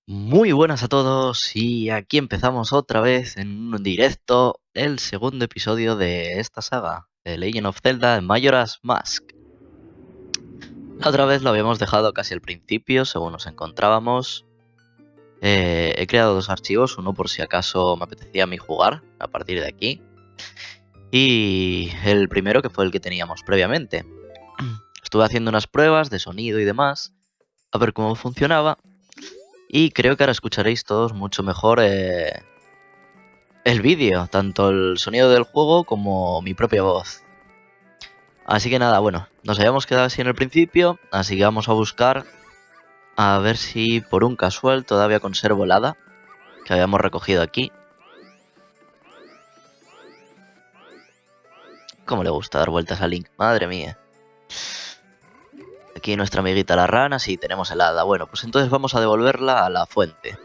Muy buenas a todos y aquí empezamos otra vez en un directo el segundo episodio de esta saga, The Legend of Zelda Majora's Mask. La otra vez lo habíamos dejado casi al principio, según nos encontrábamos. He creado dos archivos, uno por si acaso me apetecía a mí jugar a partir de aquí, y el primero que fue el que teníamos previamente. Estuve haciendo unas pruebas de sonido y demás, a ver cómo funcionaba, y creo que ahora escucharéis todos mucho mejor el vídeo, tanto el sonido del juego como mi propia voz. Así que nada, bueno, nos habíamos quedado así en el principio, así que vamos a buscar a ver si por un casual todavía conservo el hada que habíamos recogido aquí. ¿Cómo le gusta dar vueltas a Link? Madre mía. Aquí nuestra amiguita la rana, sí, tenemos el hada. Bueno, pues entonces vamos a devolverla a la fuente.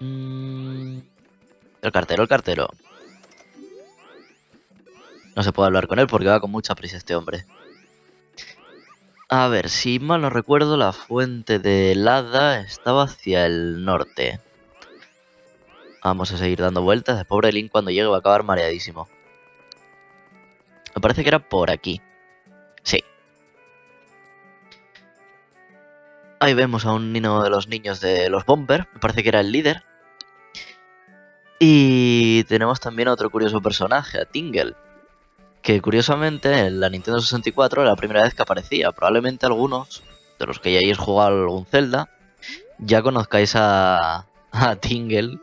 El cartero, el cartero. No se puede hablar con él porque va con mucha prisa este hombre. A ver, si mal no recuerdo, la fuente del hada estaba hacia el norte. Vamos a seguir dando vueltas. El pobre Link cuando llegue va a acabar mareadísimo. Me parece que era por aquí. Sí. Ahí vemos a uno de los niños de los Bomber. Me parece que era el líder. Y tenemos también a otro curioso personaje, a Tingle. Que curiosamente en la Nintendo 64 era la primera vez que aparecía. Probablemente algunos de los que ya hayáis jugado algún Zelda ya conozcáis a Tingle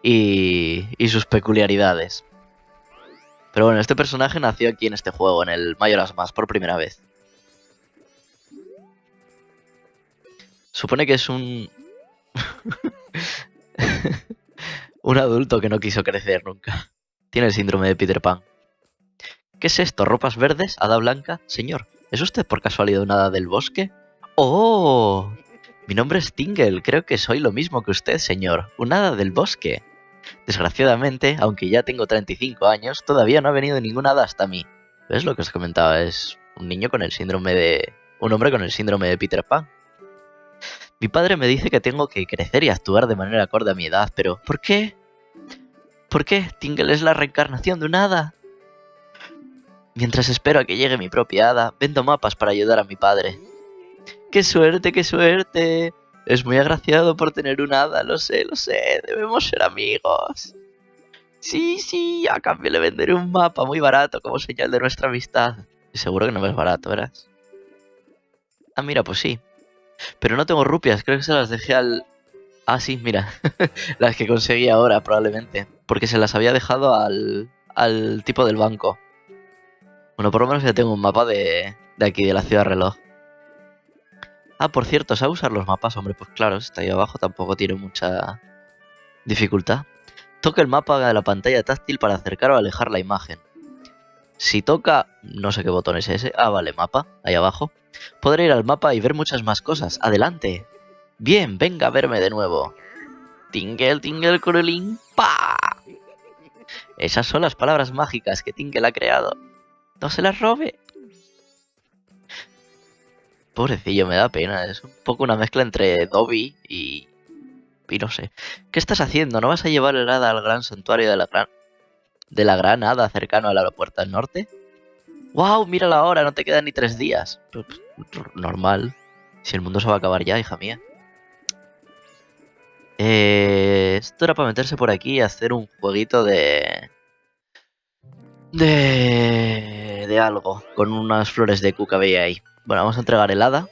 y sus peculiaridades. Pero bueno, este personaje nació aquí en este juego, en el Majora's Mask, por primera vez. Supone que es un... un adulto que no quiso crecer nunca. Tiene el síndrome de Peter Pan. ¿Qué es esto? ¿Ropas verdes? ¿Hada blanca? Señor, ¿es usted por casualidad un hada del bosque? ¡Oh! Mi nombre es Tingle, creo que soy lo mismo que usted, señor. Un hada del bosque. Desgraciadamente, aunque ya tengo 35 años, todavía no ha venido ningún hada hasta mí. ¿Ves lo que os comentaba? Es un niño con el síndrome de... un hombre con el síndrome de Peter Pan. Mi padre me dice que tengo que crecer y actuar de manera acorde a mi edad, pero ¿por qué? ¿Por qué? Tingle es la reencarnación de un hada. Mientras espero a que llegue mi propia hada, vendo mapas para ayudar a mi padre. ¡Qué suerte, qué suerte! Es muy agraciado por tener un hada, lo sé, debemos ser amigos. Sí, sí, a cambio le venderé un mapa muy barato como señal de nuestra amistad. Y seguro que no es barato, verás. Ah, mira, pues sí. Pero no tengo rupias, creo que se las dejé al... Ah, sí, mira. Las que conseguí ahora, probablemente. Porque se las había dejado al tipo del banco. Bueno, por lo menos ya tengo un mapa de aquí, de la ciudad reloj. Ah, por cierto, ¿sabe usar los mapas? Hombre, pues claro, está ahí abajo, tampoco tiene mucha dificultad. Toca el mapa de la pantalla táctil para acercar o alejar la imagen. Si toca, no sé qué botón es ese. Ah, vale, mapa, ahí abajo. Podré ir al mapa y ver muchas más cosas. ¡Adelante! Bien, venga a verme de nuevo. Tingle, Tingle, Curulín, ¡pa! Esas son las palabras mágicas que Tingle ha creado. ¡No se las robe! Pobrecillo, me da pena. Es un poco una mezcla entre Dobby y no sé. ¿Qué estás haciendo? ¿No vas a llevar el hada al gran santuario de la gran hada cercano al aeropuerto del norte? ¡Wow! Mira la hora, no te quedan ni 3 días. Normal. Si el mundo se va a acabar ya, hija mía. Esto era para meterse por aquí y hacer un jueguito de algo. Con unas flores de cuca veía ahí. Bueno, vamos a entregar el hada.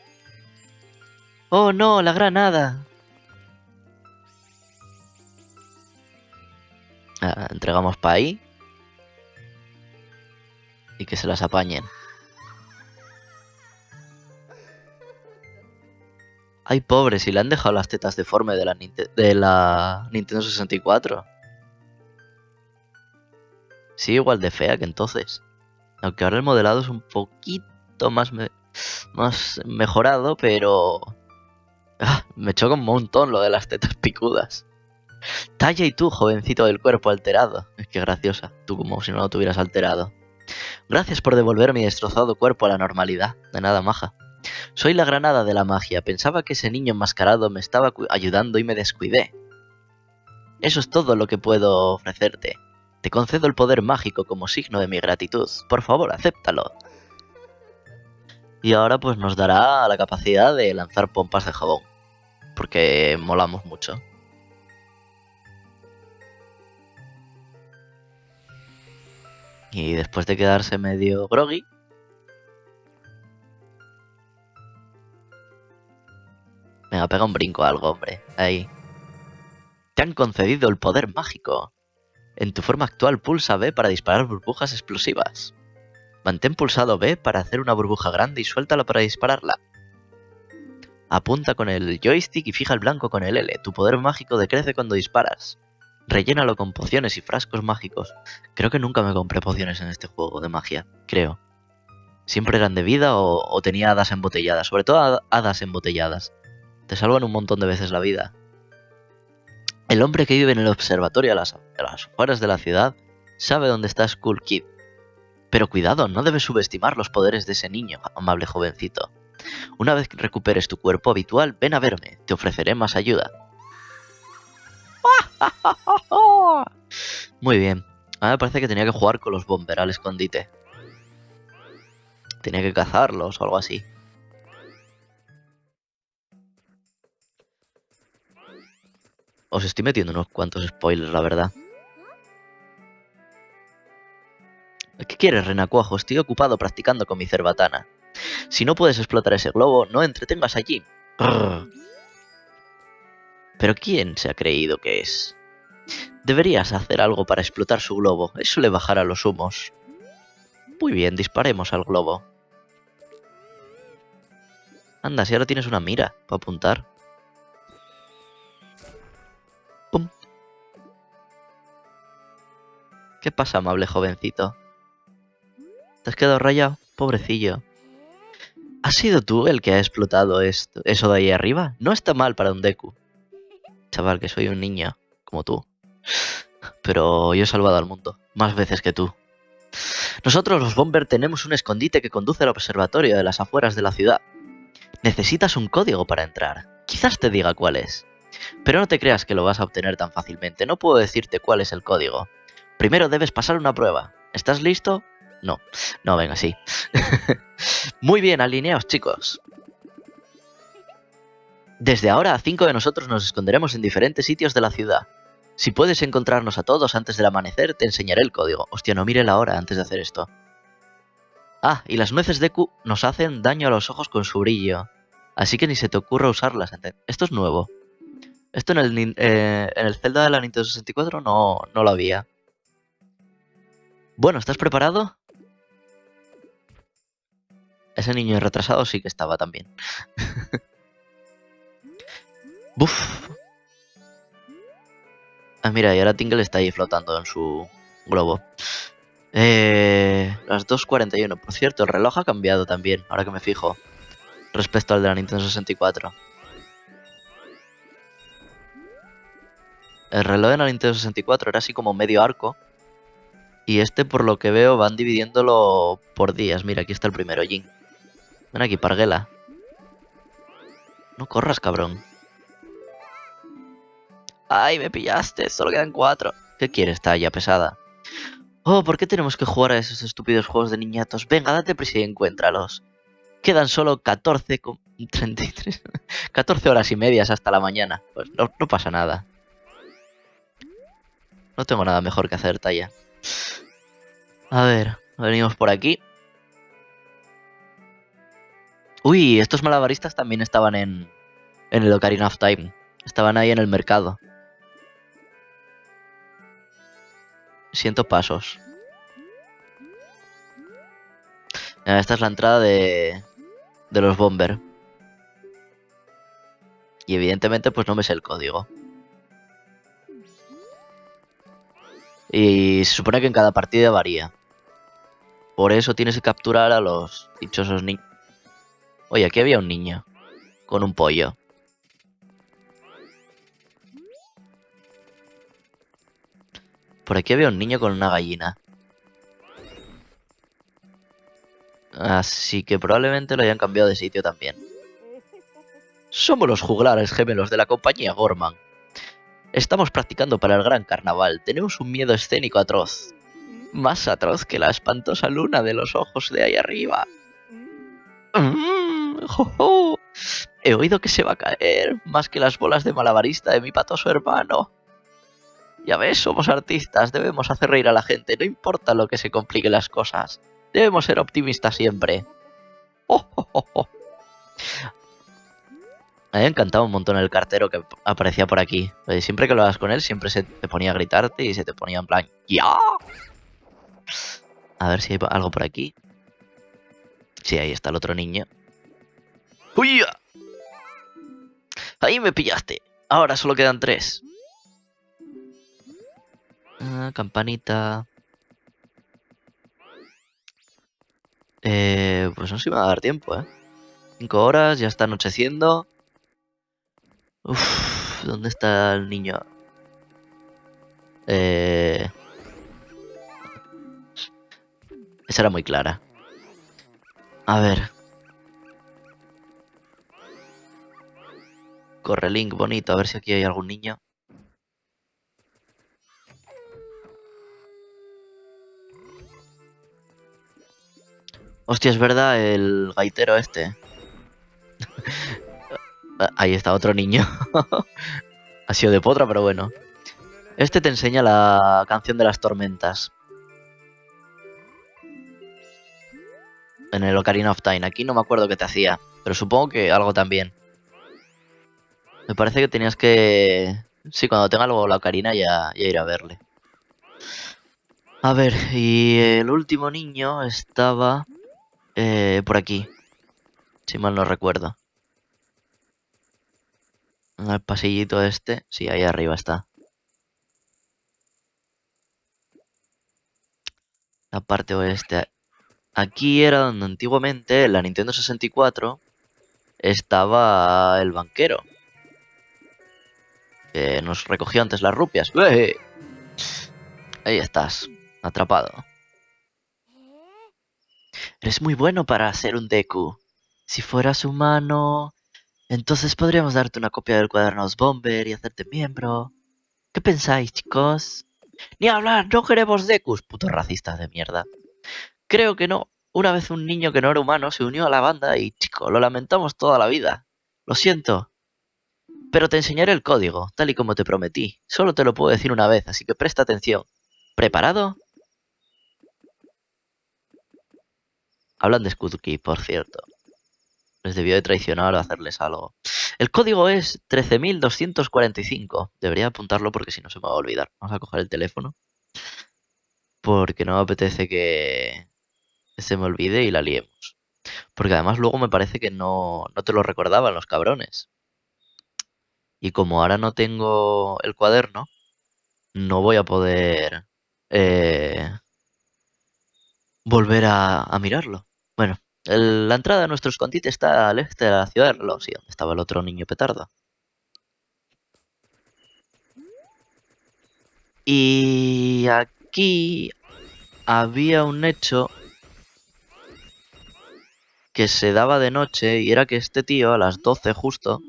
¡Oh no! ¡La gran hada! Entregamos para ahí. Y que se las apañen. Ay, pobre, si le han dejado las tetas deforme de la Nintendo 64. Sí, igual de fea que entonces. Aunque ahora el modelado es un poquito más mejorado, pero... me choca un montón lo de las tetas picudas. Talla y tú, jovencito del cuerpo alterado. Es que graciosa, tú como si no lo tuvieras alterado. Gracias por devolver mi destrozado cuerpo a la normalidad. De nada, maja. Soy la granada de la magia. Pensaba que ese niño enmascarado me estaba ayudando y me descuidé. Eso es todo lo que puedo ofrecerte. Te concedo el poder mágico como signo de mi gratitud. Por favor, acéptalo. Y ahora pues nos dará la capacidad de lanzar pompas de jabón. Porque molamos mucho. Y después de quedarse medio groggy... Venga, pega un brinco a algo, hombre. Ahí. Te han concedido el poder mágico. En tu forma actual pulsa B para disparar burbujas explosivas. Mantén pulsado B para hacer una burbuja grande y suéltala para dispararla. Apunta con el joystick y fija el blanco con el L. Tu poder mágico decrece cuando disparas. Rellénalo con pociones y frascos mágicos. Creo que nunca me compré pociones en este juego de magia. Creo. Siempre eran de vida o tenía hadas embotelladas. Sobre todo hadas embotelladas. Te salvan un montón de veces la vida. El hombre que vive en el observatorio a las afueras de la ciudad sabe dónde está Skull Kid. Pero cuidado, no debes subestimar los poderes de ese niño, amable jovencito. Una vez que recuperes tu cuerpo habitual, ven a verme, te ofreceré más ayuda. Muy bien. A mí me parece que tenía que jugar con los Bomber al escondite. Tenía que cazarlos o algo así. Os estoy metiendo unos cuantos spoilers, la verdad. ¿Qué quieres, renacuajo? Estoy ocupado practicando con mi cerbatana. Si no puedes explotar ese globo, no entretengas allí. Brrr. ¿Pero quién se ha creído que es? Deberías hacer algo para explotar su globo. Eso le bajará los humos. Muy bien, disparemos al globo. Anda, si ahora tienes una mira para apuntar. ¡Pum! ¿Qué pasa, amable jovencito? ¿Te has quedado rayado? Pobrecillo. ¿Has sido tú el que ha explotado eso de ahí arriba? No está mal para un Deku. Chaval, que soy un niño, como tú. Pero yo he salvado al mundo, más veces que tú. Nosotros, los Bomber, tenemos un escondite que conduce al observatorio de las afueras de la ciudad. Necesitas un código para entrar. Quizás te diga cuál es. Pero no te creas que lo vas a obtener tan fácilmente. No puedo decirte cuál es el código. Primero debes pasar una prueba. ¿Estás listo? No. No, venga, sí. Muy bien, alineaos, chicos. Desde ahora, 5 de nosotros nos esconderemos en diferentes sitios de la ciudad. Si puedes encontrarnos a todos antes del amanecer, te enseñaré el código. Hostia, no mire la hora antes de hacer esto. Ah, y las nueces Deku nos hacen daño a los ojos con su brillo. Así que ni se te ocurra usarlas. Esto es nuevo. Esto en el Zelda de la Nintendo 64 no lo había. Bueno, ¿estás preparado? Ese niño retrasado sí que estaba también. Buf. Ah, mira, y ahora Tingle está ahí flotando en su globo. Las 2:41. Por cierto, el reloj ha cambiado también, ahora que me fijo, respecto al de la Nintendo 64. El reloj de la Nintendo 64 era así como medio arco. Y este, por lo que veo, van dividiéndolo por días. Mira, aquí está el primero, Jin. Ven aquí, Parguela. No corras, cabrón. ¡Ay, me pillaste! Solo quedan 4. ¿Qué quieres, talla pesada? Oh, ¿por qué tenemos que jugar a esos estúpidos juegos de niñatos? Venga, date prisa y encuéntralos. Quedan solo 14,33. 14 horas y medias hasta la mañana. Pues no pasa nada. No tengo nada mejor que hacer, talla. A ver, venimos por aquí. Uy, estos malabaristas también estaban en el Ocarina of Time. Estaban ahí en el mercado. Siento pasos. Esta es la entrada de los Bomber. Y evidentemente pues no me sé el código. Y se supone que en cada partida varía. Por eso tienes que capturar a los dichosos niños. Oye, aquí había un niño. Con un pollo. Por aquí había un niño con una gallina. Así que probablemente lo hayan cambiado de sitio también. Somos los juglares gemelos de la compañía Gorman. Estamos practicando para el gran carnaval. Tenemos un miedo escénico atroz. Más atroz que la espantosa luna de los ojos de ahí arriba. Jo, jo. He oído que se va a caer, más que las bolas de malabarista de mi patoso hermano. Ya ves, somos artistas, debemos hacer reír a la gente, no importa lo que se compliquen las cosas. Debemos ser optimistas siempre. Oh, oh, oh, oh. Me había encantado un montón el cartero que aparecía por aquí. Siempre que hablabas con él, siempre se te ponía a gritarte y se te ponía en plan ¡ya! A ver si hay algo por aquí. Sí, ahí está el otro niño. ¡Uy! Ahí me pillaste. Ahora solo quedan 3. Campanita. Pues no sé si me va a dar tiempo, 5 horas, ya está anocheciendo. Uf, ¿dónde está el niño? Esa era muy clara. A ver. Corre link bonito, a ver si aquí hay algún niño. Hostia, es verdad, el gaitero este. Ahí está otro niño. Ha sido de potra, pero bueno. Este te enseña la canción de las tormentas. En el Ocarina of Time. Aquí no me acuerdo qué te hacía, pero supongo que algo también. Me parece que tenías que... Sí, cuando tenga algo la Ocarina ya iré a verle. A ver, y el último niño estaba por aquí, si mal no recuerdo. En el pasillito este. Sí, ahí arriba está. La parte oeste. Aquí era donde antiguamente, en la Nintendo 64, estaba el banquero. Que nos recogió antes las rupias. ¡Eh! Ahí estás, atrapado. Eres muy bueno para ser un Deku. Si fueras humano, entonces podríamos darte una copia del cuadernos Bomber y hacerte miembro. ¿Qué pensáis, chicos? Ni hablar, no queremos Dekus, putos racistas de mierda. Creo que no. Una vez un niño que no era humano se unió a la banda y, chico, lo lamentamos toda la vida. Lo siento. Pero te enseñaré el código, tal y como te prometí. Solo te lo puedo decir una vez, así que presta atención. ¿Preparado? Hablan de Skutki, por cierto. Les debió de traicionar o hacerles algo. El código es 13.245. Debería apuntarlo porque si no se me va a olvidar. Vamos a coger el teléfono. Porque no me apetece que se me olvide y la liemos. Porque además luego me parece que no te lo recordaban los cabrones. Y como ahora no tengo el cuaderno, no voy a poder volver a mirarlo. Bueno, la entrada de nuestro escondite está al este de la ciudad de reloj, sí, donde estaba el otro niño petardo. Y aquí había un hecho que se daba de noche y era que este tío a las 12 justo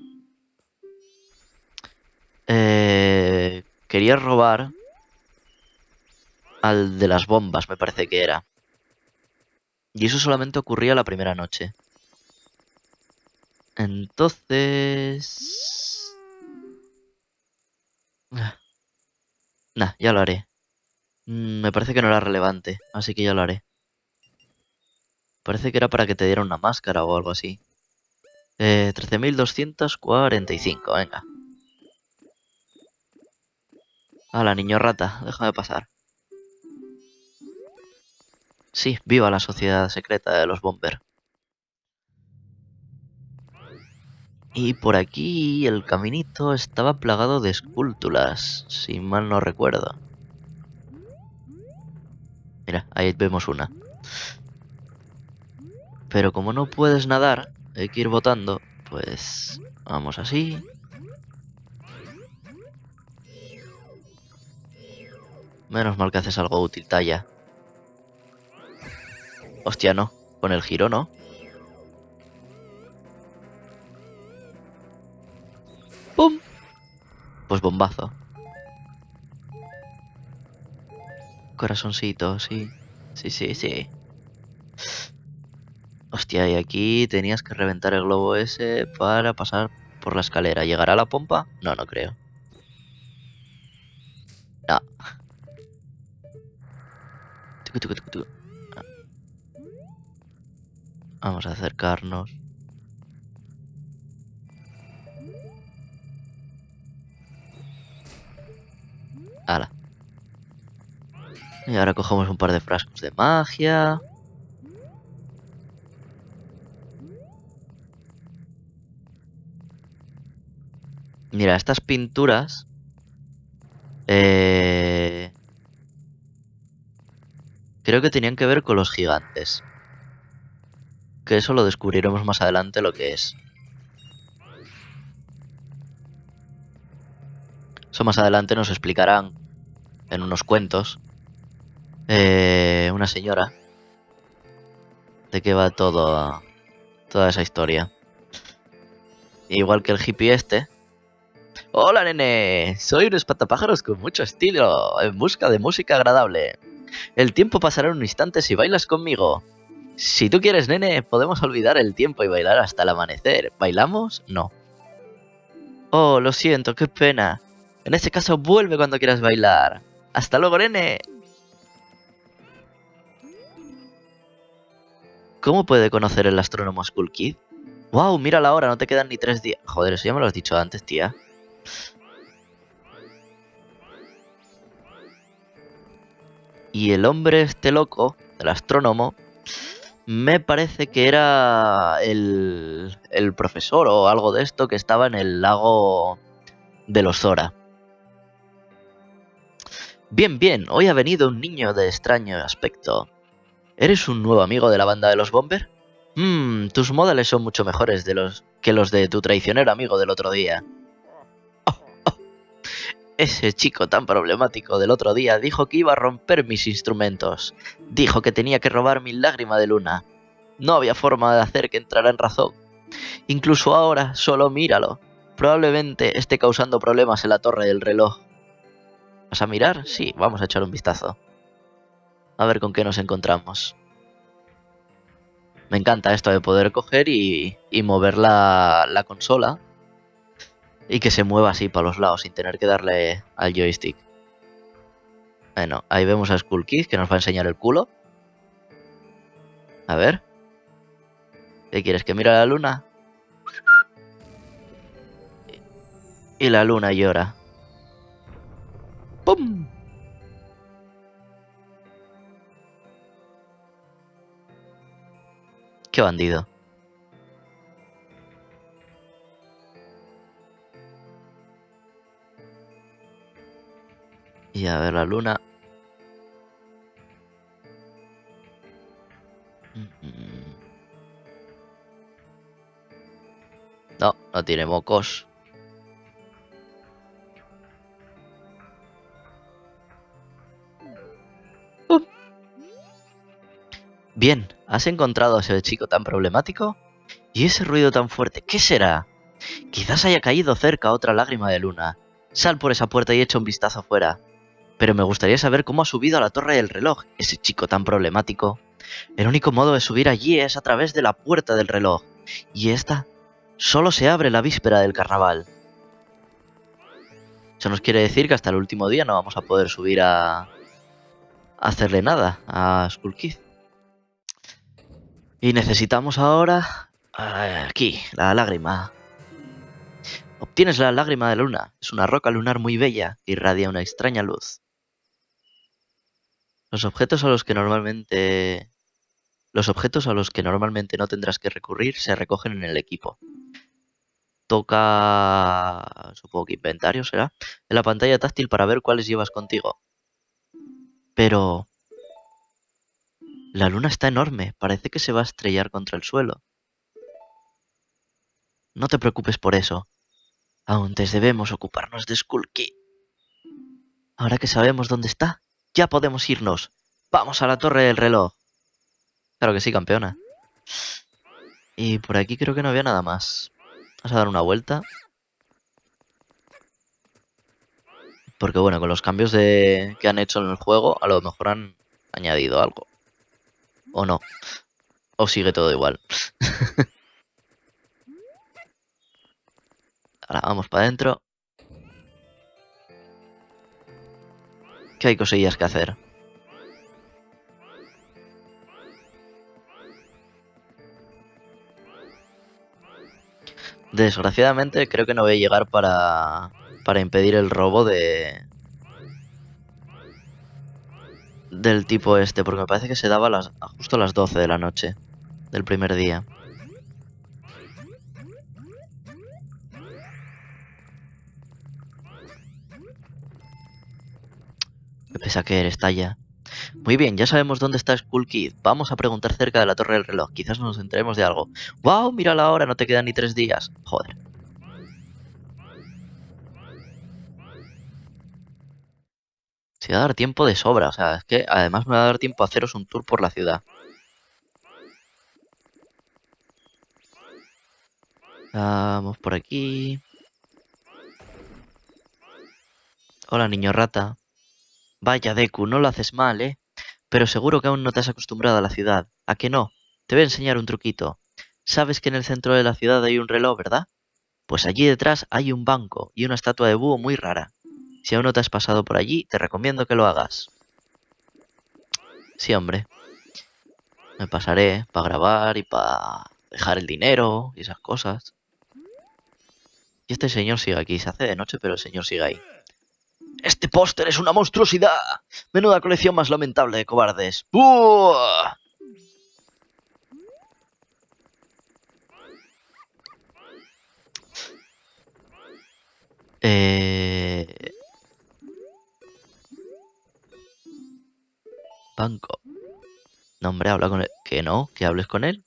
quería robar al de las bombas, me parece que era. Y eso solamente ocurría la primera noche. Entonces... Nah, ya lo haré. Me parece que no era relevante, así que ya lo haré. Parece que era para que te diera una máscara o algo así. 13.245, venga. Hala, niño rata, déjame pasar. Sí, viva la sociedad secreta de los Bomber. Y por aquí el caminito estaba plagado de esculturas, si mal no recuerdo. Mira, ahí vemos una. Pero como no puedes nadar, hay que ir botando, pues vamos así. Menos mal que haces algo útil, Talla. Hostia, no. con el giro, ¿no? ¡Pum! Pues bombazo. Corazoncito, sí. Sí, sí, sí. Hostia, y aquí tenías que reventar el globo ese para pasar por la escalera. ¿Llegará a la pompa? No, no creo. No. Tucu, tucu, tucu, tucu. Vamos a acercarnos. Hala. Y ahora cogemos un par de frascos de magia. Mira, estas pinturas... creo que tenían que ver con los gigantes. Que eso lo descubriremos más adelante lo que es. Eso más adelante nos explicarán en unos cuentos. Una señora. De qué va toda esa historia. Igual que el hippie este. Hola, nene. Soy un espantapájaros con mucho estilo, en busca de música agradable. El tiempo pasará en un instante si bailas conmigo. Si tú quieres, nene, podemos olvidar el tiempo y bailar hasta el amanecer. ¿Bailamos? No. Oh, lo siento, qué pena. En ese caso, vuelve cuando quieras bailar. Hasta luego, nene. ¿Cómo puede conocer el astrónomo Skull Kid? Wow, mira la hora, no te quedan ni 3 días. Joder, eso ya me lo has dicho antes, tía. Y el hombre este loco, el astrónomo, me parece que era el profesor o algo de esto que estaba en el lago de los Zora. Bien, bien, hoy ha venido un niño de extraño aspecto. ¿Eres un nuevo amigo de la banda de los Bomber? Tus modales son mucho mejores que los de tu traicionero amigo del otro día. Ese chico tan problemático del otro día dijo que iba a romper mis instrumentos. Dijo que tenía que robar mi lágrima de luna. No había forma de hacer que entrara en razón. Incluso ahora, solo míralo. Probablemente esté causando problemas en la torre del reloj. ¿Vas a mirar? Sí, vamos a echar un vistazo. A ver con qué nos encontramos. Me encanta esto de poder coger y mover la consola. Y que se mueva así para los lados sin tener que darle al joystick. Bueno, ahí vemos a Skull Kid que nos va a enseñar el culo. A ver. ¿Qué quieres? ¿Que mire a la luna? Y la luna llora. ¡Pum! ¡Qué bandido! Y a ver la luna. No, no tiene mocos. Bien, ¿has encontrado a ese chico tan problemático? ¿Y ese ruido tan fuerte? ¿Qué será? Quizás haya caído cerca otra lágrima de luna. Sal por esa puerta y echa un vistazo afuera. Pero me gustaría saber cómo ha subido a la torre del reloj, ese chico tan problemático. El único modo de subir allí es a través de la puerta del reloj. Y esta solo se abre la víspera del carnaval. Eso nos quiere decir que hasta el último día no vamos a poder subir a hacerle nada a Skull Kid. Y necesitamos ahora... aquí, la lágrima. Obtienes la lágrima de luna. Es una roca lunar muy bella que irradia una extraña luz. Los objetos a los que normalmente... Los objetos a los que normalmente no tendrás que recurrir se recogen en el equipo. Toca... supongo que inventario será. En la pantalla táctil para ver cuáles llevas contigo. Pero... la luna está enorme. Parece que se va a estrellar contra el suelo. No te preocupes por eso. Antes debemos ocuparnos de Skull Kid. Ahora que sabemos dónde está, ya podemos irnos. Vamos a la torre del reloj. Claro que sí, campeona. Y por aquí creo que no había nada más. Vamos a dar una vuelta. Porque bueno, con los cambios que han hecho en el juego, a lo mejor han añadido algo. O no. O sigue todo igual. Ahora vamos para adentro. Que hay cosillas que hacer. Desgraciadamente creo que no voy a llegar para impedir el robo del tipo este. Porque me parece que se daba justo a las 12 de la noche del primer día. Pese a que eres talla. Muy bien, ya sabemos dónde está Skull Kid. Vamos a preguntar cerca de la torre del reloj. Quizás nos enteremos de algo. ¡Wow! Mira la hora, no te quedan ni 3 días. Joder. Se va a dar tiempo de sobra. O sea, es que además me va a dar tiempo a haceros un tour por la ciudad. Vamos por aquí. Hola, niño rata. Vaya, Deku, no lo haces mal, ¿eh? Pero seguro que aún no te has acostumbrado a la ciudad. ¿A que no? Te voy a enseñar un truquito. Sabes que en el centro de la ciudad hay un reloj, ¿verdad? Pues allí detrás hay un banco y una estatua de búho muy rara. Si aún no te has pasado por allí, te recomiendo que lo hagas. Sí, hombre. Me pasaré para grabar y para dejar el dinero y esas cosas. Y este señor sigue aquí. Se hace de noche, pero el señor sigue ahí. ¡Este póster es una monstruosidad! Menuda colección más lamentable de cobardes. ¡Buah! Eh... Banco. No, hombre, habla con él. ¿Que no? ¿Que hables con él?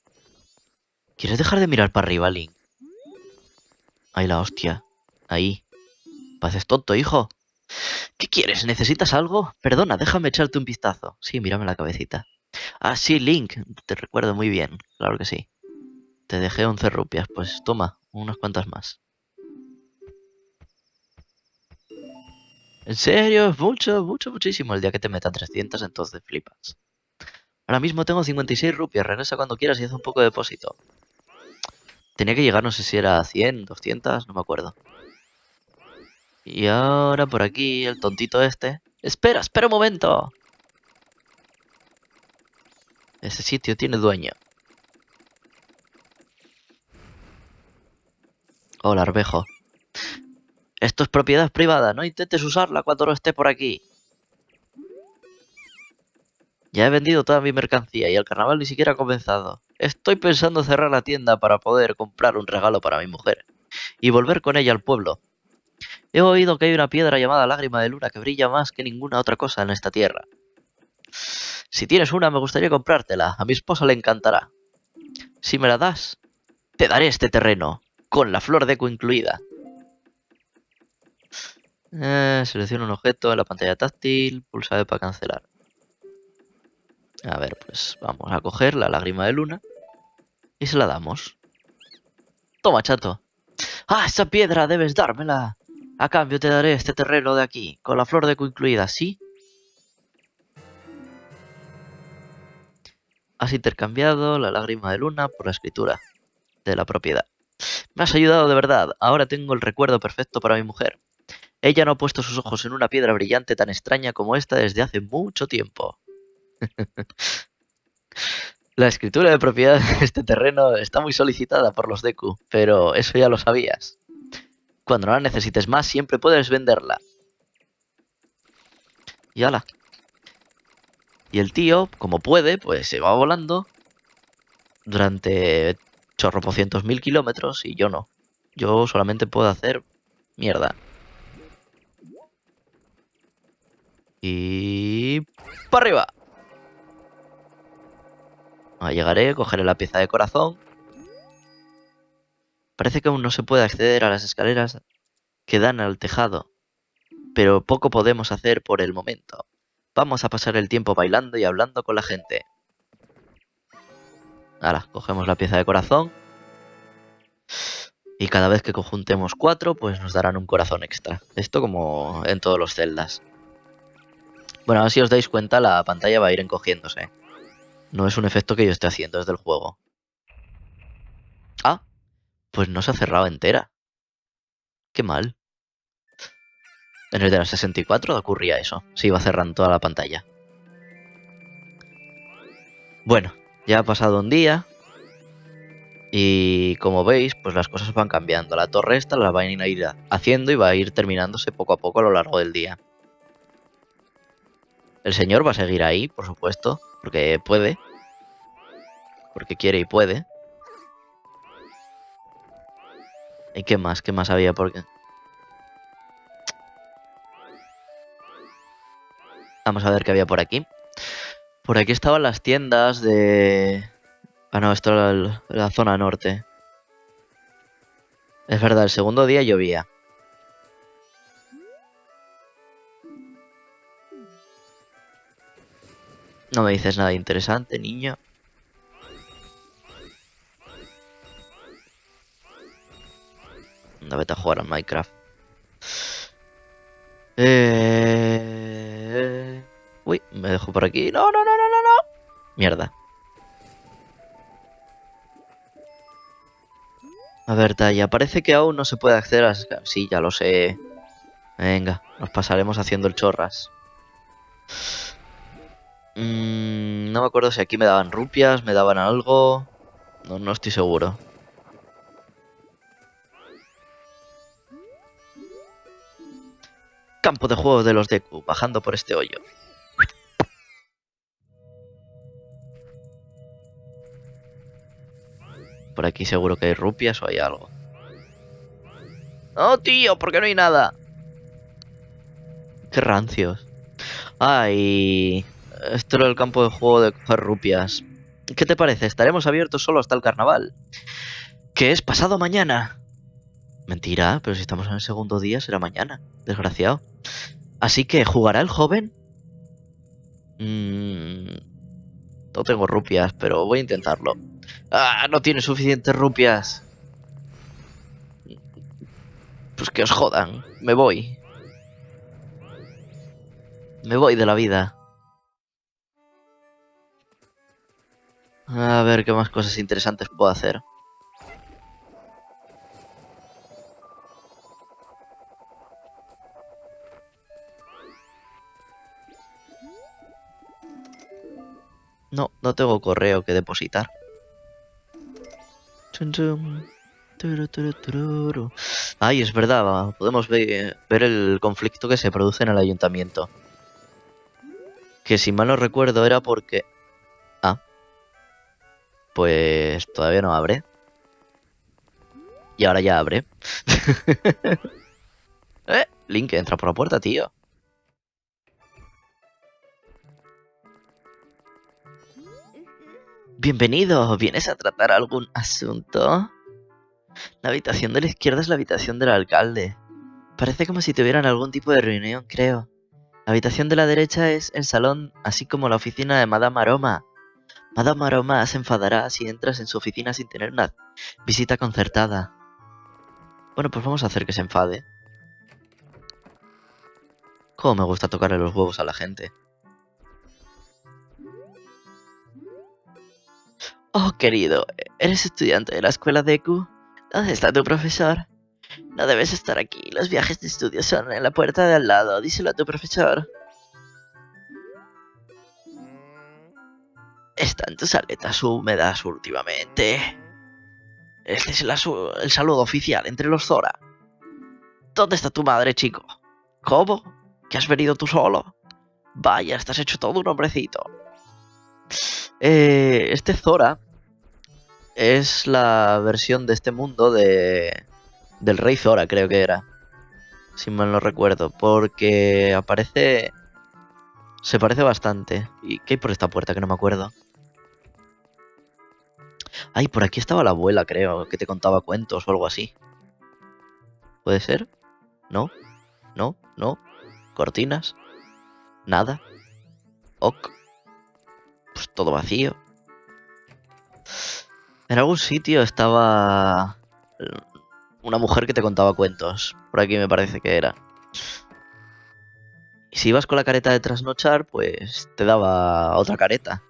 ¿Quieres dejar de mirar para arriba, Link? Ahí la hostia. Ahí. Pareces tonto, hijo. ¿Qué quieres? ¿Necesitas algo? Perdona, déjame echarte un vistazo. Sí, mírame la cabecita. Ah, sí, Link. Te recuerdo muy bien. Claro que sí. Te dejé 11 rupias. Pues toma, unas cuantas más. ¿En serio? Es mucho, mucho, muchísimo. El día que te metan 300, entonces flipas. Ahora mismo tengo 56 rupias. Regresa cuando quieras y haz un poco de depósito. Tenía que llegar, no sé si era 100, 200, no me acuerdo. Y ahora por aquí, el tontito este. ¡Espera, espera un momento! Ese sitio tiene dueño. Hola, arvejo. Esto es propiedad privada, no intentes usarla cuando no esté por aquí. Ya he vendido toda mi mercancía y el carnaval ni siquiera ha comenzado. Estoy pensando cerrar la tienda para poder comprar un regalo para mi mujer y volver con ella al pueblo. He oído que hay una piedra llamada Lágrima de Luna que brilla más que ninguna otra cosa en esta tierra. Si tienes una, me gustaría comprártela. A mi esposa le encantará. Si me la das, te daré este terreno, con la flor de eco incluida. Selecciona un objeto en la pantalla táctil, pulsa E para cancelar. A ver, pues vamos a coger la lágrima de luna y se la damos. Toma, chato. ¡Ah, esa piedra! Debes dármela. A cambio te daré este terreno de aquí, con la flor de eco incluida, ¿sí? Has intercambiado la lágrima de luna por la escritura de la propiedad. Me has ayudado de verdad. Ahora tengo el recuerdo perfecto para mi mujer. Ella no ha puesto sus ojos en una piedra brillante tan extraña como esta desde hace mucho tiempo. La escritura de propiedad de este terreno está muy solicitada por los Deku, pero eso ya lo sabías. Cuando no la necesites más, siempre puedes venderla. Y ala. Y el tío, como puede, pues se va volando durante chorropocientos mil kilómetros y yo no. Yo solamente puedo hacer mierda. Y... ¡para arriba! Llegaré, cogeré la pieza de corazón. Parece que aún no se puede acceder a las escaleras que dan al tejado, pero poco podemos hacer por el momento. Vamos a pasar el tiempo bailando y hablando con la gente. Ahora, cogemos la pieza de corazón. Y cada vez que conjuntemos 4, pues nos darán un corazón extra. Esto como en todos los celdas. Bueno, ahora si os dais cuenta, la pantalla va a ir encogiéndose. No es un efecto que yo esté haciendo, es del juego. Ah, pues no se ha cerrado entera. Qué mal. En el de la 64 ocurría eso. Se iba cerrando toda la pantalla. Bueno, ya ha pasado un día. Y como veis, pues las cosas van cambiando. La torre esta la van a ir haciendo y va a ir terminándose poco a poco a lo largo del día. El señor va a seguir ahí, por supuesto, porque puede. Porque quiere y puede. ¿Y qué más? ¿Qué más había? Porque... Vamos a ver qué había por aquí. Por aquí estaban las tiendas de... Ah, no, esto era la zona norte. Es verdad, el segundo día llovía. No me dices nada interesante, niño. No, vete a jugar a Minecraft. Uy, me dejo por aquí. No, no, no, no, no, no. Mierda. A ver, Taya, parece que aún no se puede acceder a... Sí, ya lo sé. Venga, nos pasaremos haciendo el chorras. No me acuerdo si aquí me daban rupias, me daban algo... No, no estoy seguro. Campo de juegos de los Deku, bajando por este hoyo. Por aquí seguro que hay rupias o hay algo. ¡Oh, tío! ¿Por qué no hay nada? ¡Qué rancios! ¡Ay! Esto era el campo de juego de coger rupias. ¿Qué te parece? Estaremos abiertos solo hasta el carnaval. ¿Qué es pasado mañana? Mentira, pero si estamos en el segundo día será mañana. Desgraciado. Así que, ¿jugará el joven? No tengo rupias, pero voy a intentarlo. ¡Ah! No tiene suficientes rupias. Pues que os jodan. Me voy. Me voy de la vida. A ver qué más cosas interesantes puedo hacer. No, no tengo correo que depositar. Chun, chun. Turu, turu, tururu. Ay, es verdad, podemos ver el conflicto que se produce en el ayuntamiento. Que si mal no recuerdo era porque... Ah, pues todavía no abre. Y ahora ya abre. Link, entra por la puerta, tío. Bienvenido, ¿vienes a tratar algún asunto? La habitación de la izquierda es la habitación del alcalde. Parece como si tuvieran algún tipo de reunión, creo. La habitación de la derecha es el salón, así como la oficina de Madame Aroma. Madame Aroma se enfadará si entras en su oficina sin tener una visita concertada. Bueno, pues vamos a hacer que se enfade. Cómo me gusta tocarle los huevos a la gente. Oh, querido, ¿eres estudiante de la escuela Deku? ¿Dónde está tu profesor? No debes estar aquí. Los viajes de estudio son en la puerta de al lado. Díselo a tu profesor. Están tus aletas húmedas últimamente. Este es el saludo oficial entre los Zora. ¿Dónde está tu madre, chico? ¿Cómo? ¿Que has venido tú solo? Vaya, estás hecho todo un hombrecito. Este Zora es la versión de este mundo del Rey Zora, creo que era. Si mal no recuerdo. Porque aparece... Se parece bastante. ¿Y qué hay por esta puerta que no me acuerdo? Ay, por aquí estaba la abuela, creo, que te contaba cuentos o algo así. ¿Puede ser? ¿No? ¿No? ¿No? ¿Cortinas? ¿Nada? Ok. Pues todo vacío. En algún sitio estaba una mujer que te contaba cuentos. Por aquí me parece que era. Y si ibas con la careta de trasnochar, pues te daba otra careta.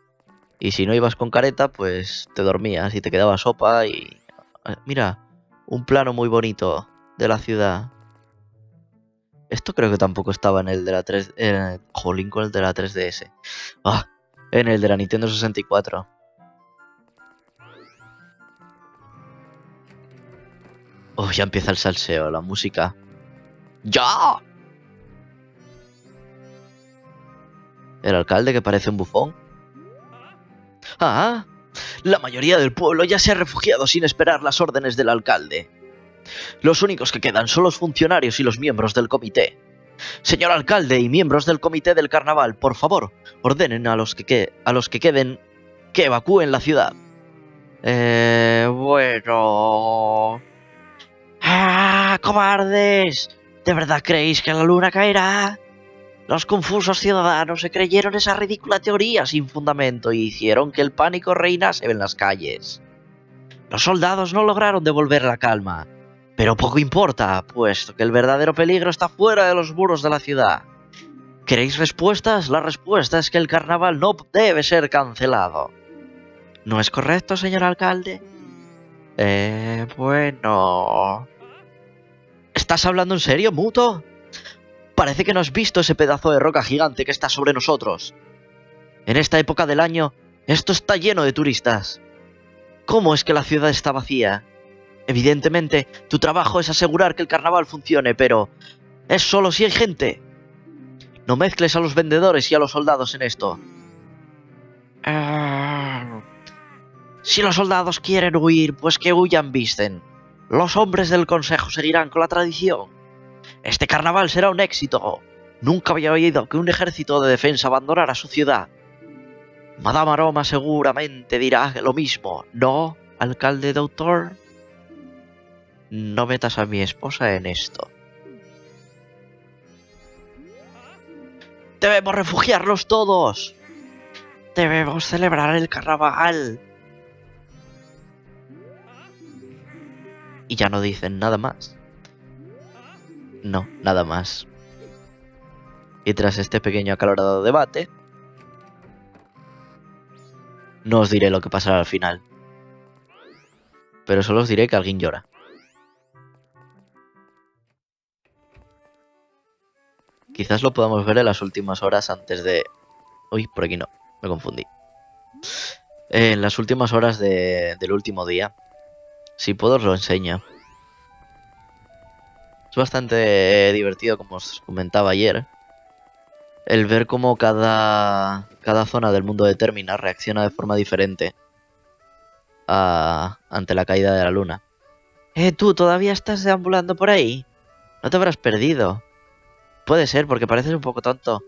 Y si no ibas con careta, pues te dormías y te quedaba sopa y... Mira, un plano muy bonito de la ciudad. Esto creo que tampoco estaba en el de la 3... Jolín, con el de la 3DS. Ah, en el de la Nintendo 64. Oh, ya empieza el salseo, la música. ¡Ya! El alcalde que parece un bufón. ¡Ah! La mayoría del pueblo ya se ha refugiado sin esperar las órdenes del alcalde. Los únicos que quedan son los funcionarios y los miembros del comité. Señor alcalde y miembros del comité del carnaval, por favor, ordenen a los que queden que evacúen la ciudad. Bueno... ¡Ah, cobardes! ¿De verdad creéis que la luna caerá? Los confusos ciudadanos se creyeron esa ridícula teoría sin fundamento y hicieron que el pánico reinase en las calles. Los soldados no lograron devolver la calma, pero poco importa, puesto que el verdadero peligro está fuera de los muros de la ciudad. ¿Queréis respuestas? La respuesta es que el carnaval no debe ser cancelado. ¿No es correcto, señor alcalde? Bueno... ¿Estás hablando en serio, Muto? Parece que no has visto ese pedazo de roca gigante que está sobre nosotros. En esta época del año, esto está lleno de turistas. ¿Cómo es que la ciudad está vacía? Evidentemente, tu trabajo es asegurar que el carnaval funcione, pero es solo si hay gente. No mezcles a los vendedores y a los soldados en esto. Si los soldados quieren huir, pues que huyan, visten. Los hombres del consejo seguirán con la tradición. Este carnaval será un éxito. Nunca había oído que un ejército de defensa abandonara su ciudad. Madame Aroma seguramente dirá lo mismo, ¿no, alcalde doctor? No metas a mi esposa en esto. ¡Debemos refugiarnos todos! ¡Debemos celebrar el carnaval! Y ya no dicen nada más. No, nada más. Y tras este pequeño acalorado debate, no os diré lo que pasará al final. Pero solo os diré que alguien llora. Quizás lo podamos ver en las últimas horas antes de... Uy, por aquí no, me confundí. En las últimas horas del último día. Si puedo os lo enseño. Es bastante divertido, como os comentaba ayer, el ver cómo cada zona del mundo de Termina reacciona de forma diferente ante la caída de la luna. ¿Tú todavía estás deambulando por ahí? ¿No te habrás perdido? Puede ser, porque pareces un poco tonto.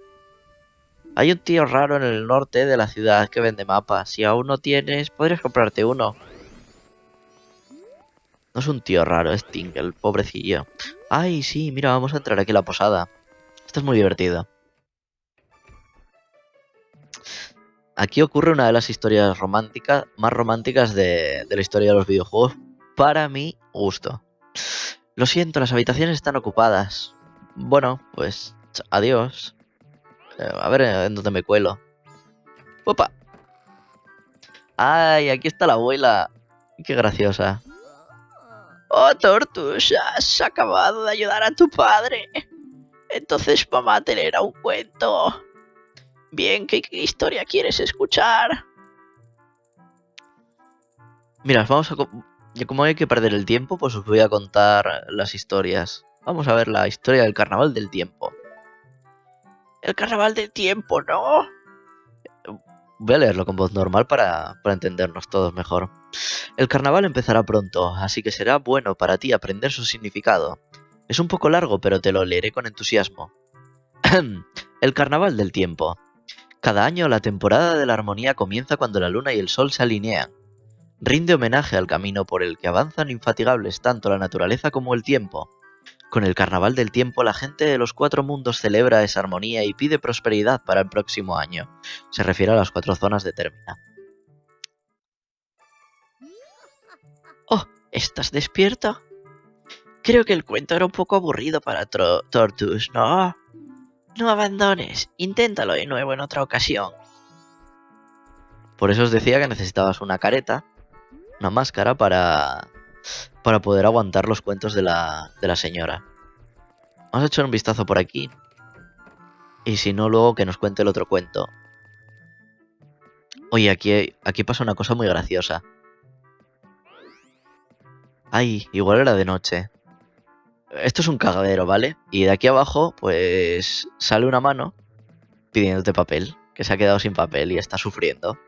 Hay un tío raro en el norte de la ciudad que vende mapas. Si aún no tienes, podrías comprarte uno. No es un tío raro, es Tingle, pobrecillo. Ay, sí, mira, vamos a entrar aquí a la posada. Esto es muy divertido. Aquí ocurre una de las historias románticas, más románticas de la historia de los videojuegos, para mi gusto. Lo siento, las habitaciones están ocupadas. Bueno, pues adiós. A ver en dónde me cuelo. ¡Opa! ¡Ay, aquí está la abuela! ¡Qué graciosa! Oh, Tortus, has acabado de ayudar a tu padre. Entonces mamá te leerá un cuento. Bien, ¿qué historia quieres escuchar? Mira, y como hay que perder el tiempo, pues os voy a contar las historias. Vamos a ver la historia del carnaval del tiempo. El carnaval del tiempo, ¿no? Voy a leerlo con voz normal para entendernos todos mejor. El carnaval empezará pronto, así que será bueno para ti aprender su significado. Es un poco largo, pero te lo leeré con entusiasmo. El carnaval del tiempo. Cada año la temporada de la armonía comienza cuando la luna y el sol se alinean. Rinde homenaje al camino por el que avanzan infatigables tanto la naturaleza como el tiempo. Con el carnaval del tiempo la gente de los cuatro mundos celebra esa armonía y pide prosperidad para el próximo año. Se refiere a las cuatro zonas de Termina. ¿Estás despierto? Creo que el cuento era un poco aburrido para Tortus, ¿no? No abandones. Inténtalo de nuevo en otra ocasión. Por eso os decía que necesitabas una careta, una máscara para poder aguantar los cuentos de la señora. Vamos a echar un vistazo por aquí. Y si no, luego que nos cuente el otro cuento. Oye, aquí pasa una cosa muy graciosa. Ay, igual era de noche. Esto es un cagadero, ¿vale? Y de aquí abajo, pues sale una mano pidiéndote papel, que se ha quedado sin papel y está sufriendo.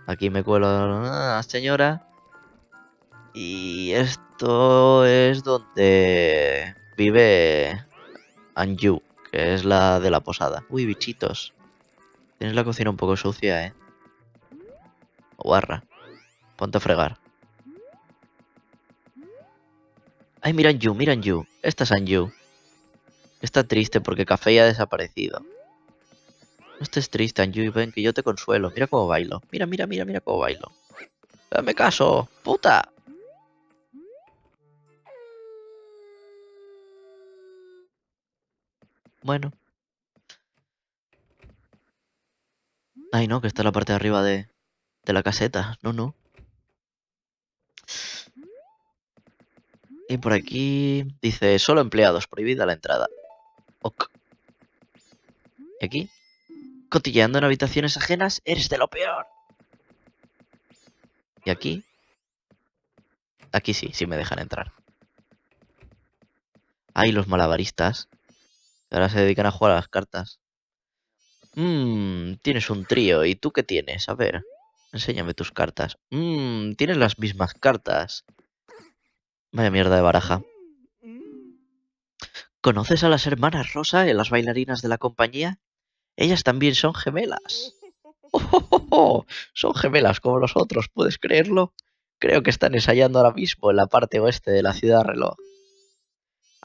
Aquí me cuelo a señora. Y esto es donde vive Anju, que es la de la posada. Uy, bichitos. Tienes la cocina un poco sucia, ¿eh? Guarra. Ponte a fregar. Ay, mira Anju, mira Anju. Esta es Anju. Está triste porque Café ha desaparecido. No estés triste, Anju, ven que yo te consuelo. Mira cómo bailo. Mira, mira, mira, mira cómo bailo. ¡Dame caso! ¡Puta! Bueno. Ay, no, que está en la parte de arriba de la caseta. No, no. Y por aquí dice, solo empleados, prohibida la entrada. Ok. ¿Y aquí? Cotilleando en habitaciones ajenas, eres de lo peor. ¿Y aquí? Aquí sí, sí me dejan entrar. Ay, los malabaristas. Que ahora se dedican a jugar a las cartas. Tienes un trío. ¿Y tú qué tienes? A ver, enséñame tus cartas. Tienes las mismas cartas. Vaya mierda de baraja. ¿Conoces a las hermanas Rosa, las bailarinas de la compañía? Ellas también son gemelas. ¡Oh! Son gemelas como los otros, ¿puedes creerlo? Creo que están ensayando ahora mismo en la parte oeste de la ciudad reloj.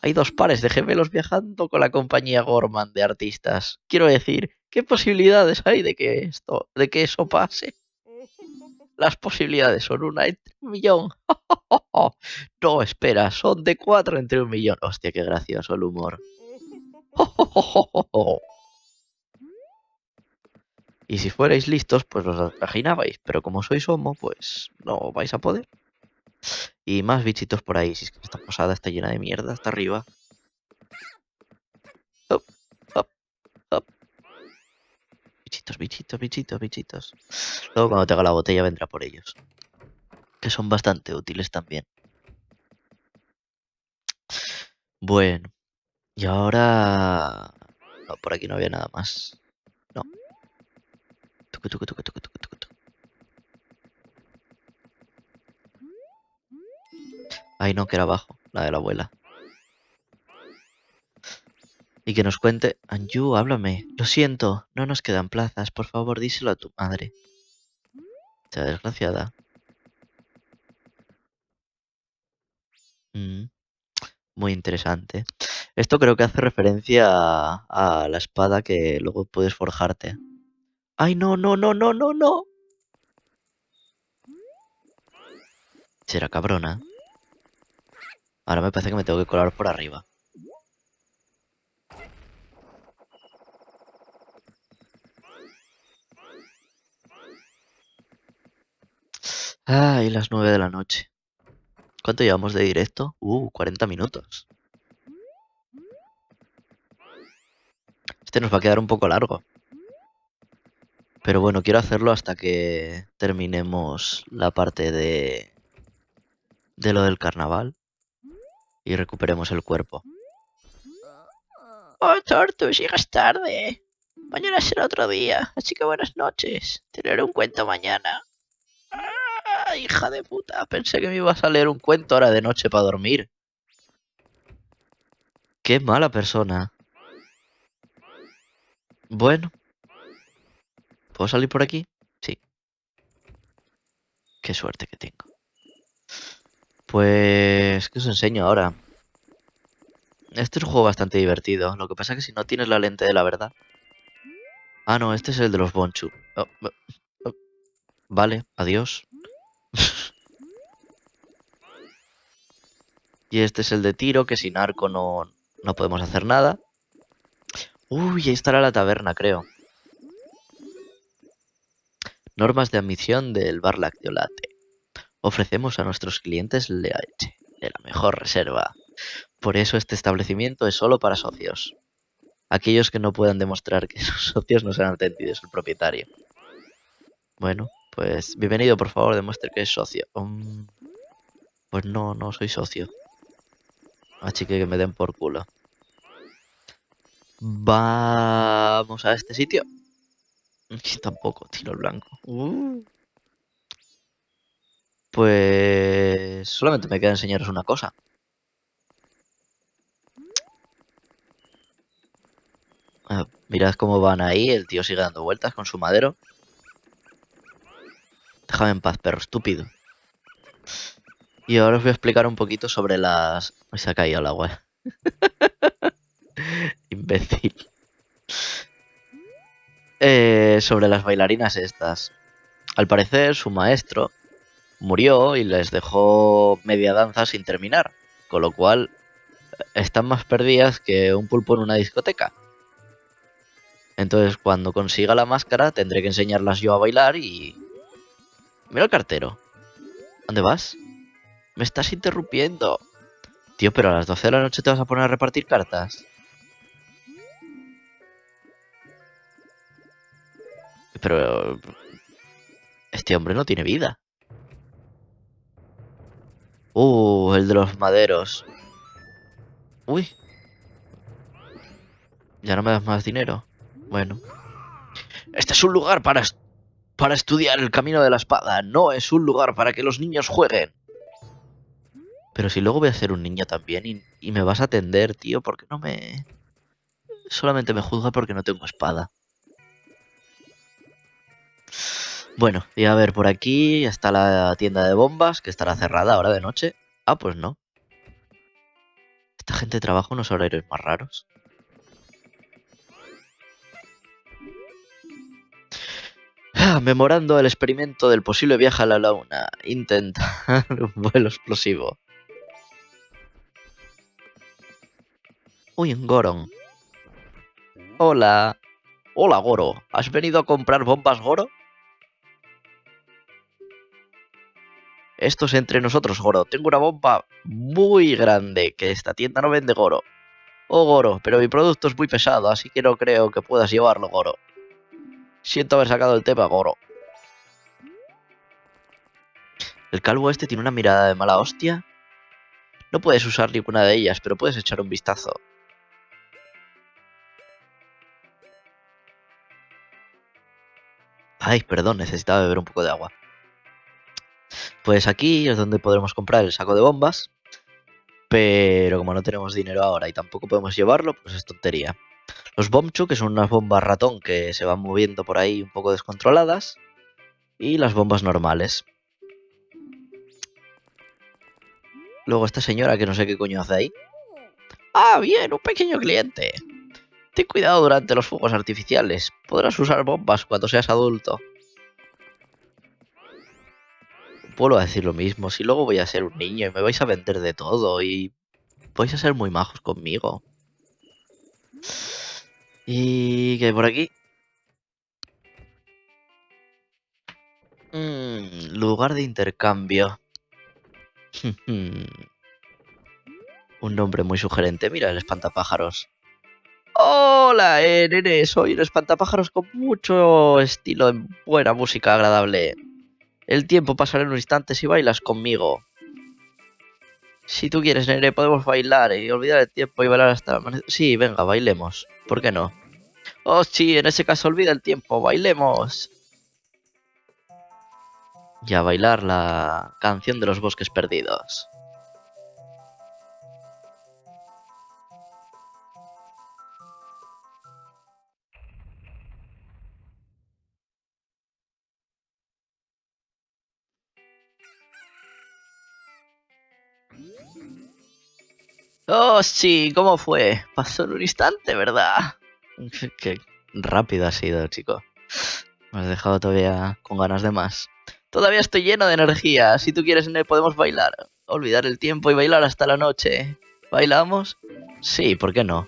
Hay dos pares de gemelos viajando con la compañía Gorman de artistas. Quiero decir, ¿qué posibilidades hay de que eso pase? Las posibilidades son una entre un millón. No, espera, son de 4 entre un millón. Hostia, qué gracioso el humor. Y si fuerais listos, pues los imaginabais, pero como sois homo, pues no vais a poder. Y más bichitos por ahí, si es que esta posada está llena de mierda hasta arriba. Hop, hop, hop. Bichitos, bichitos, bichitos, bichitos. Luego cuando tenga la botella vendrá por ellos, que son bastante útiles también. Bueno, y ahora... No, por aquí no había nada más. No. Tucu, tucu, tucu, tucu, tucu, tucu, tucu. Ay, no, que era abajo, la de la abuela. Y que nos cuente... Anju, háblame. Lo siento, no nos quedan plazas. Por favor, díselo a tu madre. Sea desgraciada. Mm, muy interesante. Esto creo que hace referencia a la espada que luego puedes forjarte. ¡Ay, no, no, no, no, no, no! Será cabrona. Ahora me parece que me tengo que colar por arriba. Ay, las 9 de la noche. ¿Cuánto llevamos de directo? 40 minutos. Este nos va a quedar un poco largo. Pero bueno, quiero hacerlo hasta que terminemos la parte de lo del carnaval y recuperemos el cuerpo. Oh, Tortus, llegas tarde. Mañana será otro día, así que buenas noches. Te leeré un cuento mañana. Ah, hija de puta, pensé que me ibas a leer un cuento ahora de noche para dormir. Qué mala persona. Bueno, ¿puedo salir por aquí? Sí, qué suerte que tengo. Pues, ¿qué os enseño ahora? Este es un juego bastante divertido. Lo que pasa es que si no tienes la lente de la verdad... Ah, no, este es el de los Bonchu. Oh, oh, vale, adiós. Y este es el de tiro, que sin arco no podemos hacer nada. Uy, ahí estará la taberna, creo. Normas de admisión del bar Lácteo Latte. Ofrecemos a nuestros clientes leche de la mejor reserva. Por eso este establecimiento es solo para socios. Aquellos que no puedan demostrar que sus socios no sean atendidos el propietario. Bueno, pues bienvenido, por favor, demuestre que es socio. Pues no soy socio. Así que me den por culo. Vamos a este sitio. Tampoco, tiro el blanco. Pues solamente me queda enseñaros una cosa. Mirad cómo van ahí, el tío sigue dando vueltas con su madero. Déjame en paz, perro estúpido. Y ahora os voy a explicar un poquito sobre las... Se ha caído al agua. Imbécil. Sobre las bailarinas estas. Al parecer, su maestro murió y les dejó media danza sin terminar. Con lo cual, están más perdidas que un pulpo en una discoteca. Entonces, cuando consiga la máscara, tendré que enseñarlas yo a bailar y... Mira el cartero. ¿Dónde vas? Me estás interrumpiendo. Tío, pero a las 12 de la noche te vas a poner a repartir cartas. Pero... Este hombre no tiene vida. El de los maderos. Uy. Ya no me das más dinero. Bueno. Este es un lugar para estudiar el camino de la espada. No es un lugar para que los niños jueguen. Pero si luego voy a ser un niño también y me vas a atender, tío, ¿por qué no me...? Solamente me juzga porque no tengo espada. Bueno, y a ver, por aquí está la tienda de bombas, que estará cerrada ahora de noche. Ah, pues no. Esta gente trabaja unos horarios más raros. Memorando el experimento del posible viaje a la luna. Intentar un vuelo explosivo. Uy, un Goron. Hola. Hola, Goro. ¿Has venido a comprar bombas, Goro? Esto es entre nosotros, Goro. Tengo una bomba muy grande que esta tienda no vende, Goro. Oh, Goro, pero mi producto es muy pesado, así que no creo que puedas llevarlo, Goro. Siento haber sacado el tema, Goro. El calvo este tiene una mirada de mala hostia. No puedes usar ninguna de ellas, pero puedes echar un vistazo. Ay, perdón, necesitaba beber un poco de agua. Pues aquí es donde podremos comprar el saco de bombas. Pero como no tenemos dinero ahora y tampoco podemos llevarlo, pues es tontería. Los Bombchu, que son unas bombas ratón que se van moviendo por ahí un poco descontroladas. Y las bombas normales. Luego esta señora que no sé qué coño hace ahí. Ah, bien, un pequeño cliente. Ten cuidado durante los fuegos artificiales. Podrás usar bombas cuando seas adulto. Vuelvo a decir lo mismo. Si luego voy a ser un niño y me vais a vender de todo y vais a ser muy majos conmigo. ¿Y qué hay por aquí? Lugar de intercambio. Un nombre muy sugerente. Mira el espantapájaros. Hola, nene. Soy un espantapájaros con mucho estilo, buena música agradable. El tiempo pasará en un instante si bailas conmigo. Si tú quieres, nene, podemos bailar y olvidar el tiempo y bailar hasta el amanecer. Sí, venga, bailemos. ¿Por qué no? Oh, sí, en ese caso olvida el tiempo, bailemos. Y a bailar la canción de los bosques perdidos. Oh, sí, ¿cómo fue? Pasó en un instante, ¿verdad? Qué rápido ha sido, chico. Me has dejado todavía con ganas de más. Todavía estoy lleno de energía. Si tú quieres, podemos bailar. olvidar el tiempo y bailar hasta la noche. ¿Bailamos? Sí, ¿por qué no?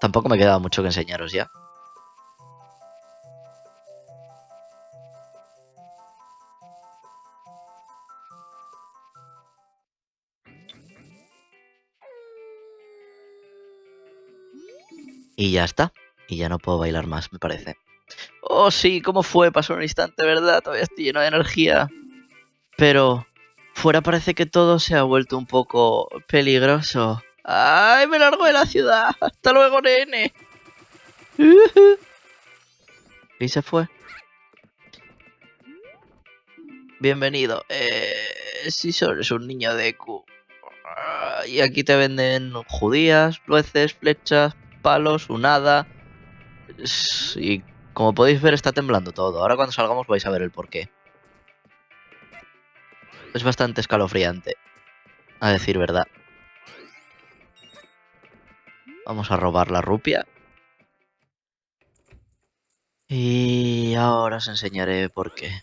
Tampoco me queda mucho que enseñaros ya. Y ya está. Y ya no puedo bailar más, me parece. Oh, sí, ¿cómo fue? Pasó un instante, ¿verdad? Todavía estoy lleno de energía. Pero fuera parece que todo se ha vuelto un poco peligroso. ¡Ay, me largo de la ciudad! ¡Hasta luego, nene! Y se fue. Bienvenido. Si eres un niño de Q. Y aquí te venden judías, nueces, flechas, palos, un hada. Y como podéis ver está temblando todo. Ahora cuando salgamos vais a ver el porqué. Es bastante escalofriante, a decir verdad. Vamos a robar la rupia. Y ahora os enseñaré por qué.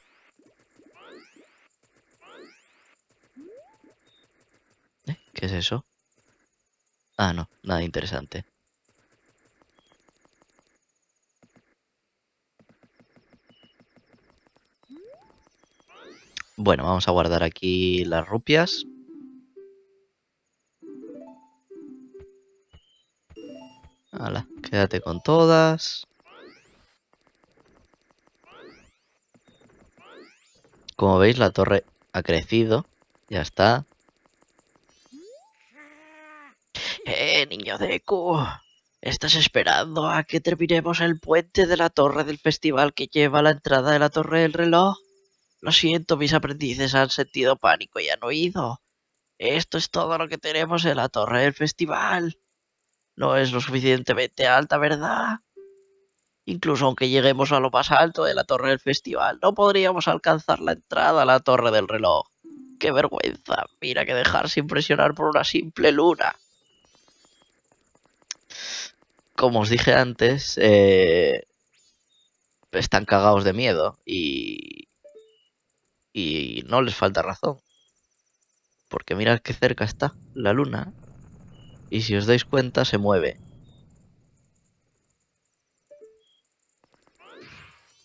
¿Qué es eso? Ah, no, nada interesante. Bueno, vamos a guardar aquí las rupias. Hala, quédate con todas. Como veis, la torre ha crecido. Ya está. Niño Deku. ¿Estás esperando a que terminemos el puente de la torre del festival que lleva a la entrada de la torre del reloj? Lo siento, mis aprendices han sentido pánico y han huido. Esto es todo lo que tenemos en la torre del festival. No es lo suficientemente alta, ¿verdad? Incluso aunque lleguemos a lo más alto de la torre del festival, no podríamos alcanzar la entrada a la torre del reloj. ¡Qué vergüenza! Mira que dejarse impresionar por una simple luna. Como os dije antes, están cagados de miedo y no les falta razón. Porque mirad qué cerca está la luna y si os dais cuenta se mueve.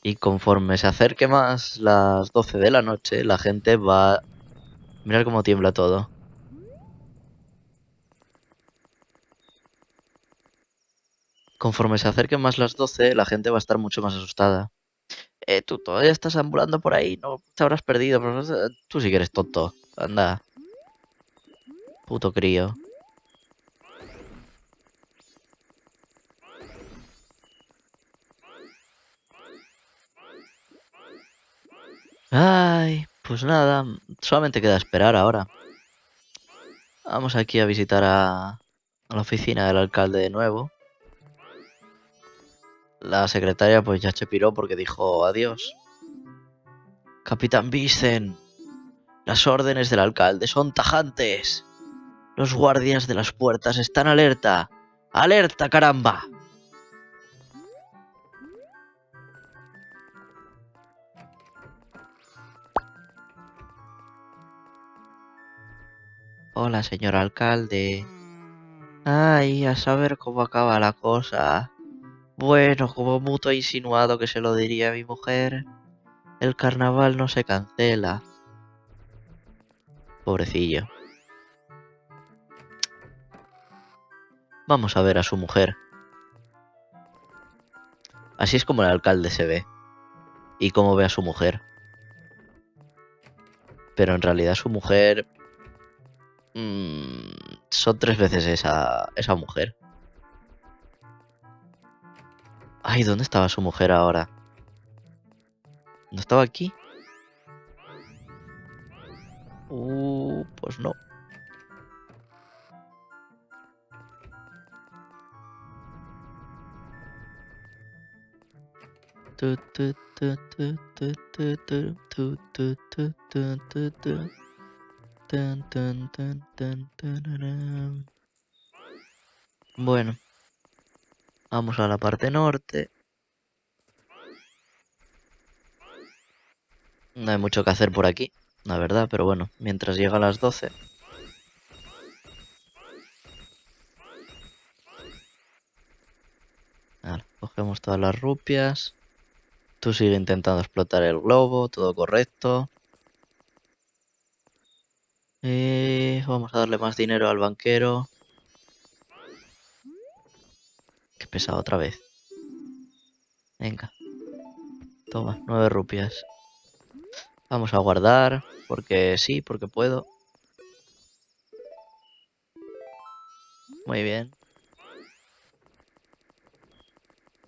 Y conforme se acerque más las 12 de la noche, la gente va... Mirad cómo tiembla todo. Conforme se acerquen más las 12, la gente va a estar mucho más asustada. Tú todavía estás ambulando por ahí, no te habrás perdido, pero tú sí que eres tonto. Anda, puto crío. Ay, pues nada, solamente queda esperar ahora. Vamos aquí a visitar a la oficina del alcalde de nuevo. La secretaria pues ya se piró porque dijo adiós. Capitán Vincent, las órdenes del alcalde son tajantes. Los guardias de las puertas están alerta. ¡Alerta, caramba! Hola, señor alcalde. Ay, a saber cómo acaba la cosa. Bueno, como mutuo he insinuado que se lo diría a mi mujer, el carnaval no se cancela. Pobrecillo. Vamos a ver a su mujer. Así es como el alcalde se ve. Y cómo ve a su mujer. Pero en realidad su mujer... son tres veces esa mujer. Ay, ¿dónde estaba su mujer ahora? ¿No estaba aquí? Pues no. Bueno, vamos a la parte norte. No hay mucho que hacer por aquí. la verdad, pero bueno, mientras llega a las 12. Vale, cogemos todas las rupias. Tú sigue intentando explotar el globo, todo correcto. Vamos a darle más dinero al banquero. Qué pesado otra vez. Venga, toma, 9 rupias. Vamos a guardar, porque sí, porque puedo. Muy bien.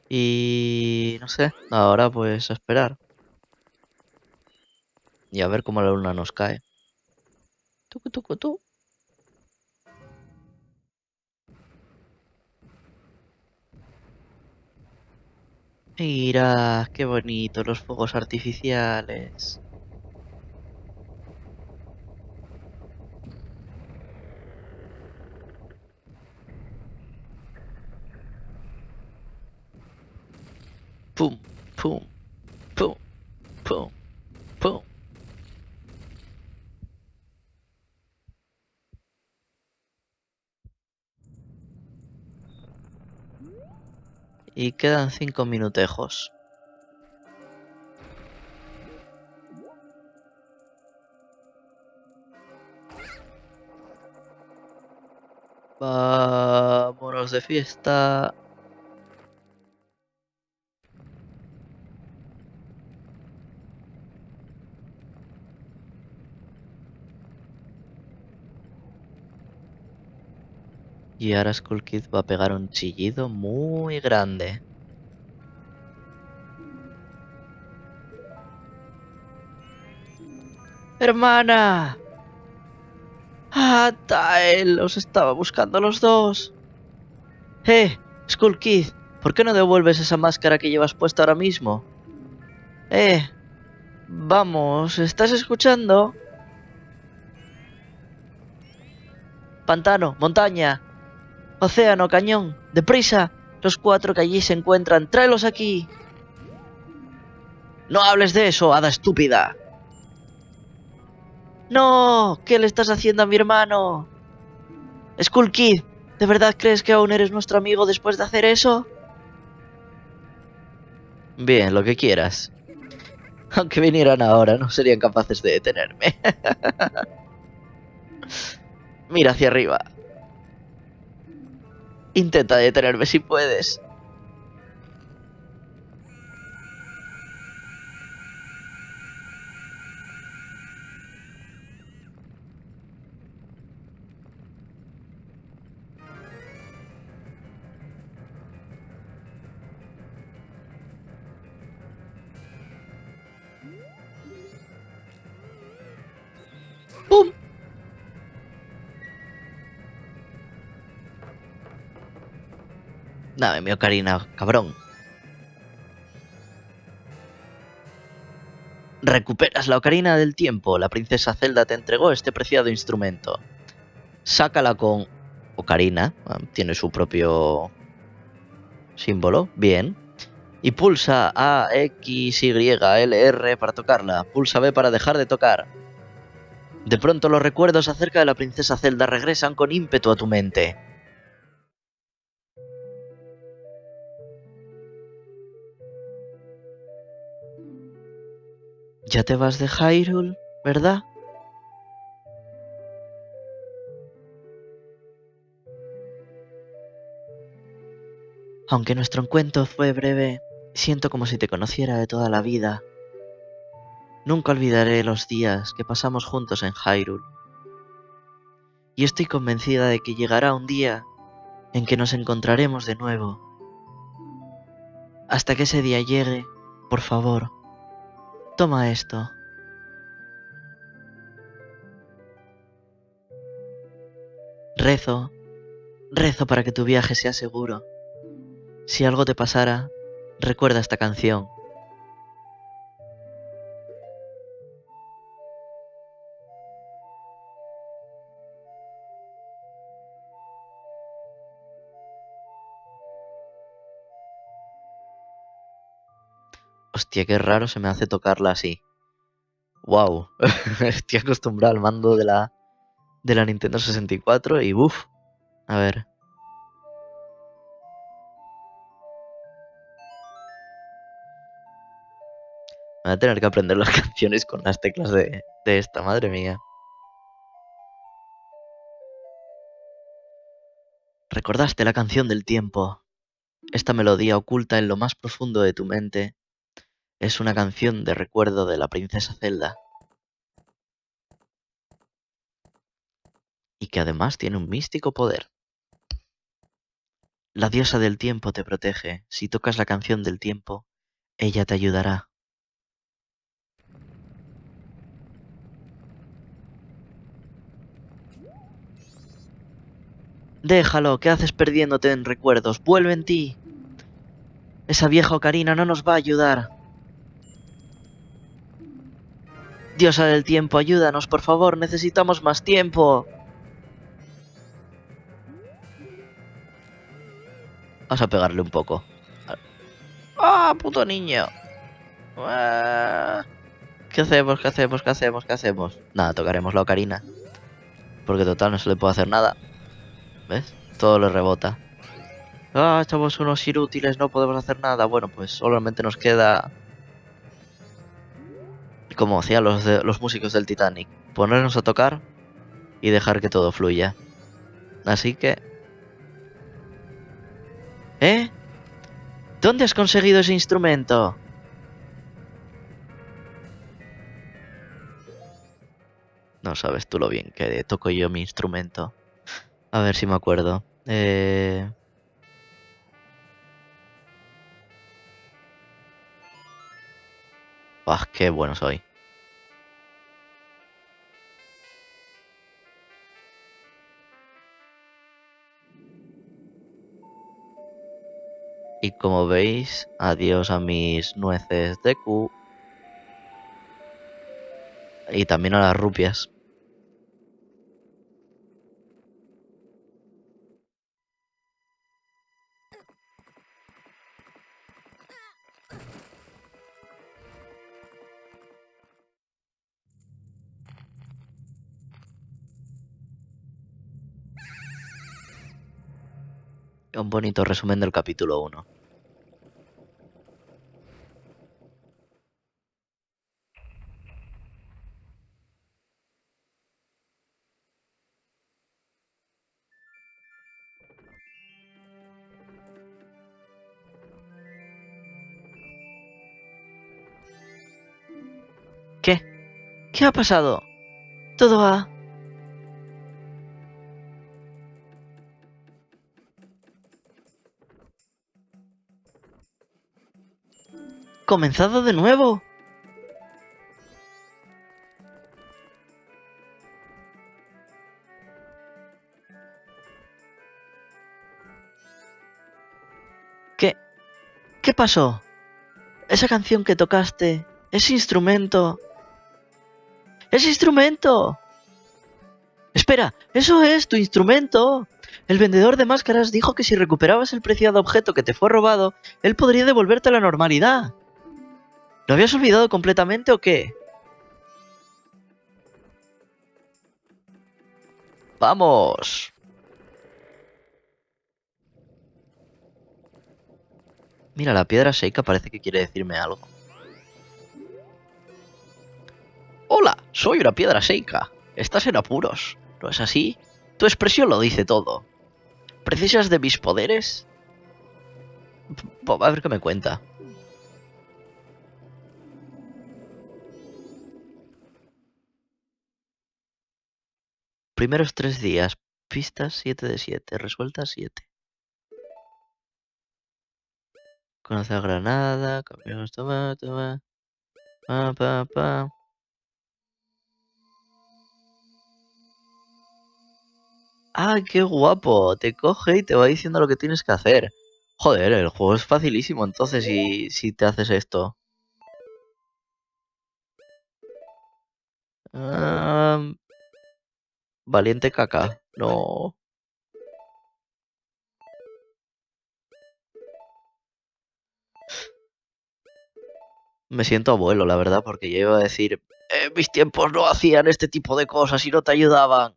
Y no sé, ahora pues a esperar. Y a ver cómo la luna nos cae. Tucu, tucu, tu. Mira, qué bonito los fuegos artificiales. Pum, pum, pum, pum, pum. Y quedan 5 minutejos. Vámonos de fiesta. Y ahora Skull Kid va a pegar un chillido muy grande. ¡Hermana! ¡Ah, Tael! Os estaba buscando a los dos. Skull Kid, ¿por qué no devuelves esa máscara que llevas puesta ahora mismo? Eh, vamos, ¿estás escuchando? Pantano, montaña, océano, cañón, deprisa. Los 4 que allí se encuentran, tráelos aquí. No hables de eso, hada estúpida. No, ¿qué le estás haciendo a mi hermano? Skull Kid, ¿de verdad crees que aún eres nuestro amigo después de hacer eso? Bien, lo que quieras. Aunque vinieran ahora, no serían capaces de detenerme. Mira hacia arriba. Intenta detenerme si puedes. ¡Pum! Dame mi ocarina, cabrón. Recuperas la ocarina del tiempo. La princesa Zelda te entregó este preciado instrumento. Sácala con ocarina. Tiene su propio símbolo. Bien. Y pulsa A, X, Y, L, R para tocarla. Pulsa B para dejar de tocar. De pronto los recuerdos acerca de la princesa Zelda regresan con ímpetu a tu mente. Ya te vas de Hyrule, ¿verdad? Aunque nuestro encuentro fue breve, siento como si te conociera de toda la vida. Nunca olvidaré los días que pasamos juntos en Hyrule. Y estoy convencida de que llegará un día en que nos encontraremos de nuevo. Hasta que ese día llegue, por favor, toma esto. Rezo, rezo para que tu viaje sea seguro. Si algo te pasara, recuerda esta canción. Hostia, qué raro se me hace tocarla así. Wow. Estoy acostumbrado al mando de la Nintendo 64 y uff. A ver. Voy a tener que aprender las canciones con las teclas de esta, madre mía. Recordaste la canción del tiempo. Esta melodía oculta en lo más profundo de tu mente es una canción de recuerdo de la princesa Zelda y que además tiene un místico poder. La diosa del tiempo te protege. Si tocas la canción del tiempo, ella te ayudará. Déjalo, ¿qué haces perdiéndote en recuerdos? Vuelve en ti. Esa vieja ocarina no nos va a ayudar. Diosa del tiempo, ayúdanos, por favor, necesitamos más tiempo. Vas a pegarle un poco. ¡Ah, puto niño! Ah, ¿qué hacemos? ¿Qué hacemos? ¿Qué hacemos? ¿Qué hacemos? Nada, tocaremos la ocarina. Porque total no se le puede hacer nada. ¿Ves? Todo le rebota. Ah, somos unos inútiles, no podemos hacer nada. Bueno, pues solamente nos queda, como hacían los músicos del Titanic, ponernos a tocar y dejar que todo fluya. Así que... ¿Eh? ¿Dónde has conseguido ese instrumento? No sabes tú lo bien que toco yo mi instrumento. A ver si me acuerdo. Ah, qué bueno soy. Y como veis, adiós a mis nueces de Q y también a las rupias. Un bonito resumen del capítulo 1. ¿Qué? ¿Qué ha pasado? Todo ha comenzado de nuevo. ¿Qué? ¿Qué pasó? Esa canción que tocaste, ese instrumento. ¡Ese instrumento! Espera, eso es tu instrumento. El vendedor de máscaras dijo que si recuperabas el preciado objeto que te fue robado, él podría devolverte a la normalidad. ¿Lo habías olvidado completamente o qué? ¡Vamos! Mira, la piedra seca parece que quiere decirme algo. Hola, soy una piedra seca. Estás en apuros, ¿no es así? Tu expresión lo dice todo. ¿Precisas de mis poderes? A ver qué me cuenta. Primeros 3 días. Pistas 7 de 7. Resueltas 7. Conoce a Granada. Cambiamos, toma, toma. Pa, pa, pa. ¡Ah, qué guapo! Te coge y te va diciendo lo que tienes que hacer. Joder, el juego es facilísimo entonces si te haces esto. Ah, valiente caca. No. Me siento abuelo, la verdad, porque yo iba a decir En mis tiempos no hacían este tipo de cosas y no te ayudaban.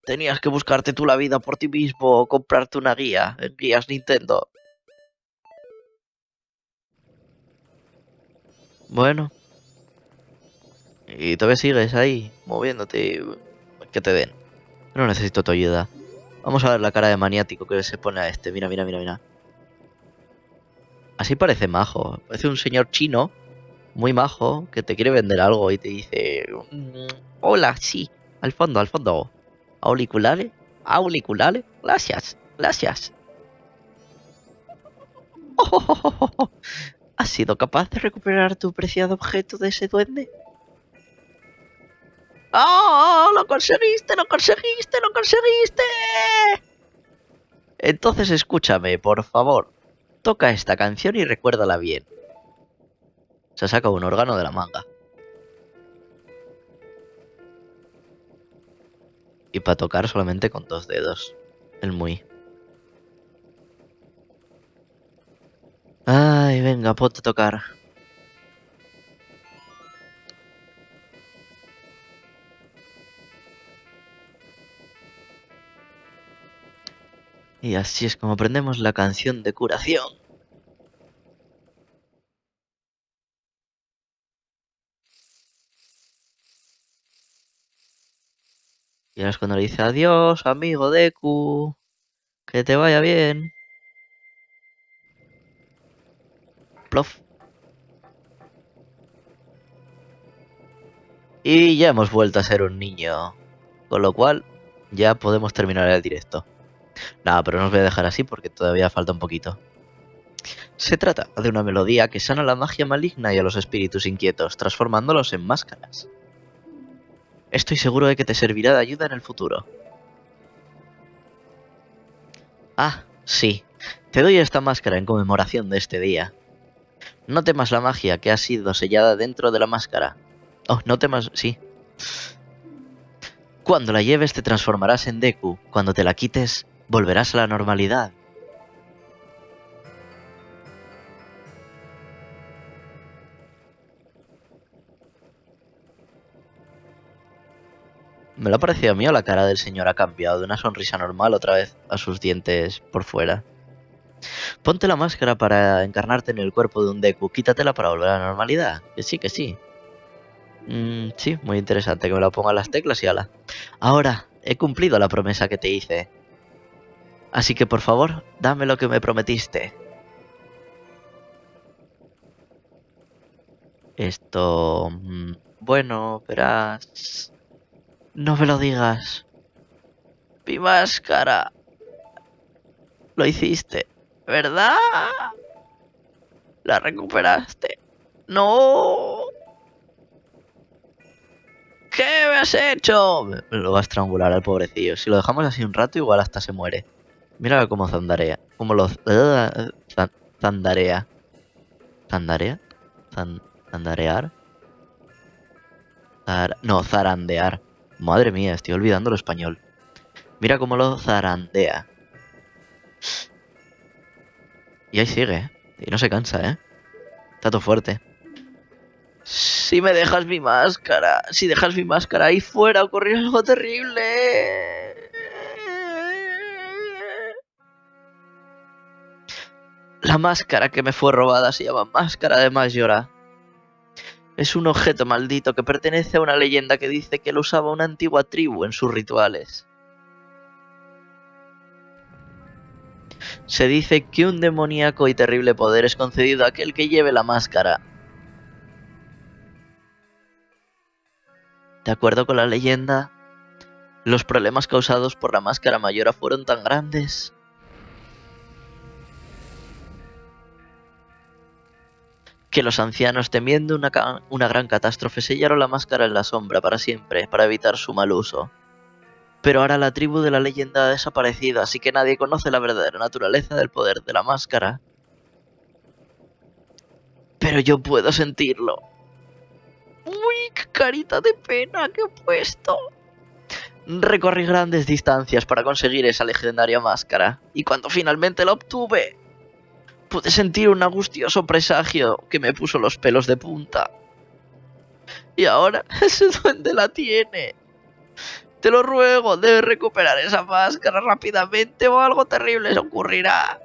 Tenías que buscarte tú la vida por ti mismo o comprarte una guía en guías Nintendo. Bueno, y todavía sigues ahí, moviéndote. Que te den. No necesito tu ayuda. Vamos a ver la cara de maniático que se pone a este. Mira, mira, mira, mira. Así parece majo. Parece un señor chino, muy majo, que te quiere vender algo y te dice... Hola, sí. Al fondo, al fondo. ¿Auriculares? ¿Auriculares? Gracias, gracias. ¿Has sido capaz de recuperar tu preciado objeto de ese duende? ¡Oh! ¡Lo conseguiste! ¡Lo conseguiste! ¡Lo conseguiste! Entonces escúchame, por favor. Toca esta canción y recuérdala bien. Se saca un órgano de la manga. Y para tocar solamente con 2 dedos. El muy. Ay, venga, ponte a tocar. Y así es como aprendemos la canción de curación. Y ahora es cuando le dice adiós, amigo Deku. Que te vaya bien. Plof. Y ya hemos vuelto a ser un niño. Con lo cual, ya podemos terminar el directo. Nada, pero no os voy a dejar así porque todavía falta un poquito. Se trata de una melodía que sana la magia maligna y a los espíritus inquietos, transformándolos en máscaras. Estoy seguro de que te servirá de ayuda en el futuro. Ah, sí. Te doy esta máscara en conmemoración de este día. No temas la magia que ha sido sellada dentro de la máscara. Oh, no temas... Sí. Cuando la lleves te transformarás en Deku. Cuando te la quites, volverás a la normalidad. Me lo ha parecido a mí o la cara del señor ha cambiado de una sonrisa normal otra vez a sus dientes por fuera. Ponte la máscara para encarnarte en el cuerpo de un Deku. Quítatela para volver a la normalidad. Que sí, que sí. Sí, muy interesante que me la pongan las teclas y ala. Ahora, he cumplido la promesa que te hice. Así que por favor, dame lo que me prometiste. Esto... bueno, verás... No me lo digas. Mi máscara. Lo hiciste, ¿verdad? La recuperaste. No. ¿Qué me has hecho? Me lo va a estrangular al pobrecillo. Si lo dejamos así un rato, igual hasta se muere. Mira cómo zandarea. Cómo lo... Zandarea. ¿Zandarea? ¿Zandarear? No, zarandear. Madre mía, estoy olvidando lo español. Mira cómo lo zarandea. Y ahí sigue, ¿eh? Y no se cansa, ¿eh? Está todo fuerte. Si me dejas mi máscara, si dejas mi máscara ahí fuera, ocurrirá algo terrible. La máscara que me fue robada se llama Máscara de Majora. Es un objeto maldito que pertenece a una leyenda que dice que lo usaba una antigua tribu en sus rituales. Se dice que un demoníaco y terrible poder es concedido a aquel que lleve la máscara. De acuerdo con la leyenda, los problemas causados por la máscara Majora fueron tan grandes que los ancianos, temiendo una gran catástrofe, sellaron la máscara en la sombra para siempre, para evitar su mal uso. Pero ahora la tribu de la leyenda ha desaparecido, así que nadie conoce la verdadera naturaleza del poder de la máscara. Pero yo puedo sentirlo. ¡Uy, qué carita de pena que he puesto! Recorrí grandes distancias para conseguir esa legendaria máscara, y cuando finalmente la obtuve, pude sentir un angustioso presagio que me puso los pelos de punta. Y ahora ese duende la tiene. Te lo ruego, debes recuperar esa máscara rápidamente o algo terrible ocurrirá.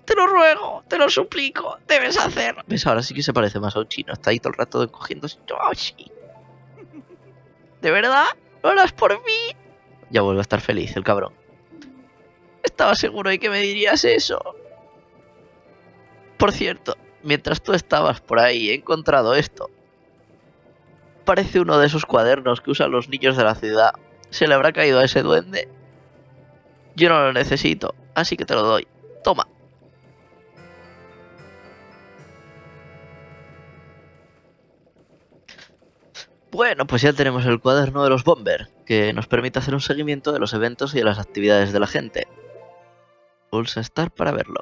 Te lo ruego, te lo suplico, debes hacerlo. ¿Ves? Ahora sí que se parece más a un chino. Está ahí todo el rato encogiéndose. Oh, sí. ¿De verdad? ¿Lo harás por mí? Ya vuelve a estar feliz el cabrón. Estaba seguro de que me dirías eso. Por cierto, mientras tú estabas por ahí he encontrado esto. Parece uno de esos cuadernos que usan los niños de la ciudad. ¿Se le habrá caído a ese duende? Yo no lo necesito, así que te lo doy. Toma. Bueno, pues ya tenemos el cuaderno de los Bomber, que nos permite hacer un seguimiento de los eventos y de las actividades de la gente. Pulsa Start para verlo.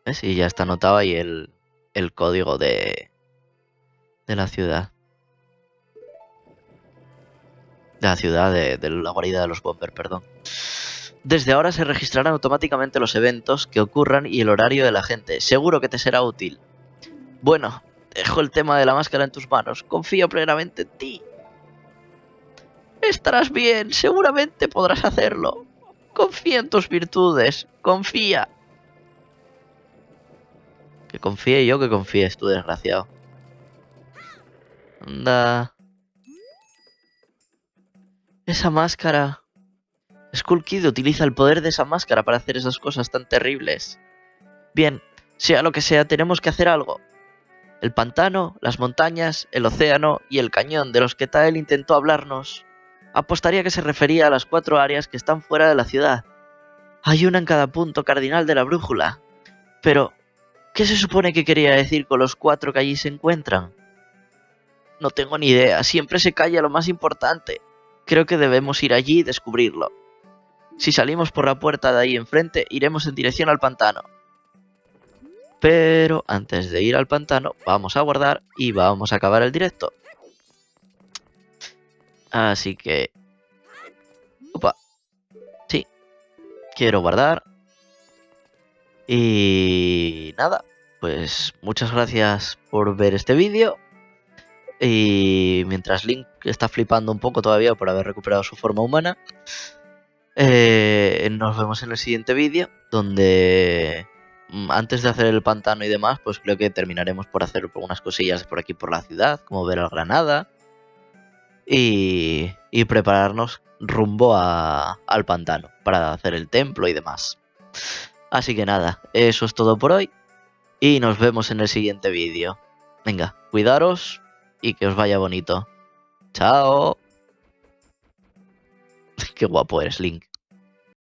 ¿Ves? Y ya está anotado ahí el código de la ciudad. De la ciudad, de la guarida de los Bomber, perdón. Desde ahora se registrarán automáticamente los eventos que ocurran y el horario de la gente. Seguro que te será útil. Bueno, dejo el tema de la máscara en tus manos. Confío plenamente en ti. Estarás bien, seguramente podrás hacerlo. Confía en tus virtudes, confía. Que confíe yo, que confíes tú, desgraciado. Anda. Esa máscara. Skull Kid utiliza el poder de esa máscara para hacer esas cosas tan terribles. Bien, sea lo que sea, tenemos que hacer algo. El pantano, las montañas, el océano y el cañón de los que Tael intentó hablarnos. Apostaría que se refería a las 4 áreas que están fuera de la ciudad. Hay una en cada punto cardinal de la brújula. Pero, ¿qué se supone que quería decir con los 4 que allí se encuentran? No tengo ni idea, siempre se calla lo más importante. Creo que debemos ir allí y descubrirlo. Si salimos por la puerta de ahí enfrente, iremos en dirección al pantano. Pero antes de ir al pantano, vamos a guardar y vamos a acabar el directo. Así que... Opa. Sí, quiero guardar. Y nada, pues muchas gracias por ver este vídeo. Y mientras Link está flipando un poco todavía por haber recuperado su forma humana, nos vemos en el siguiente vídeo, donde antes de hacer el pantano y demás, pues creo que terminaremos por hacer unas cosillas por aquí por la ciudad, como ver al Granada, y prepararnos rumbo al pantano para hacer el templo y demás. Así que nada, eso es todo por hoy y nos vemos en el siguiente vídeo. Venga, cuidaros y que os vaya bonito. ¡Chao! Qué guapo eres, Link.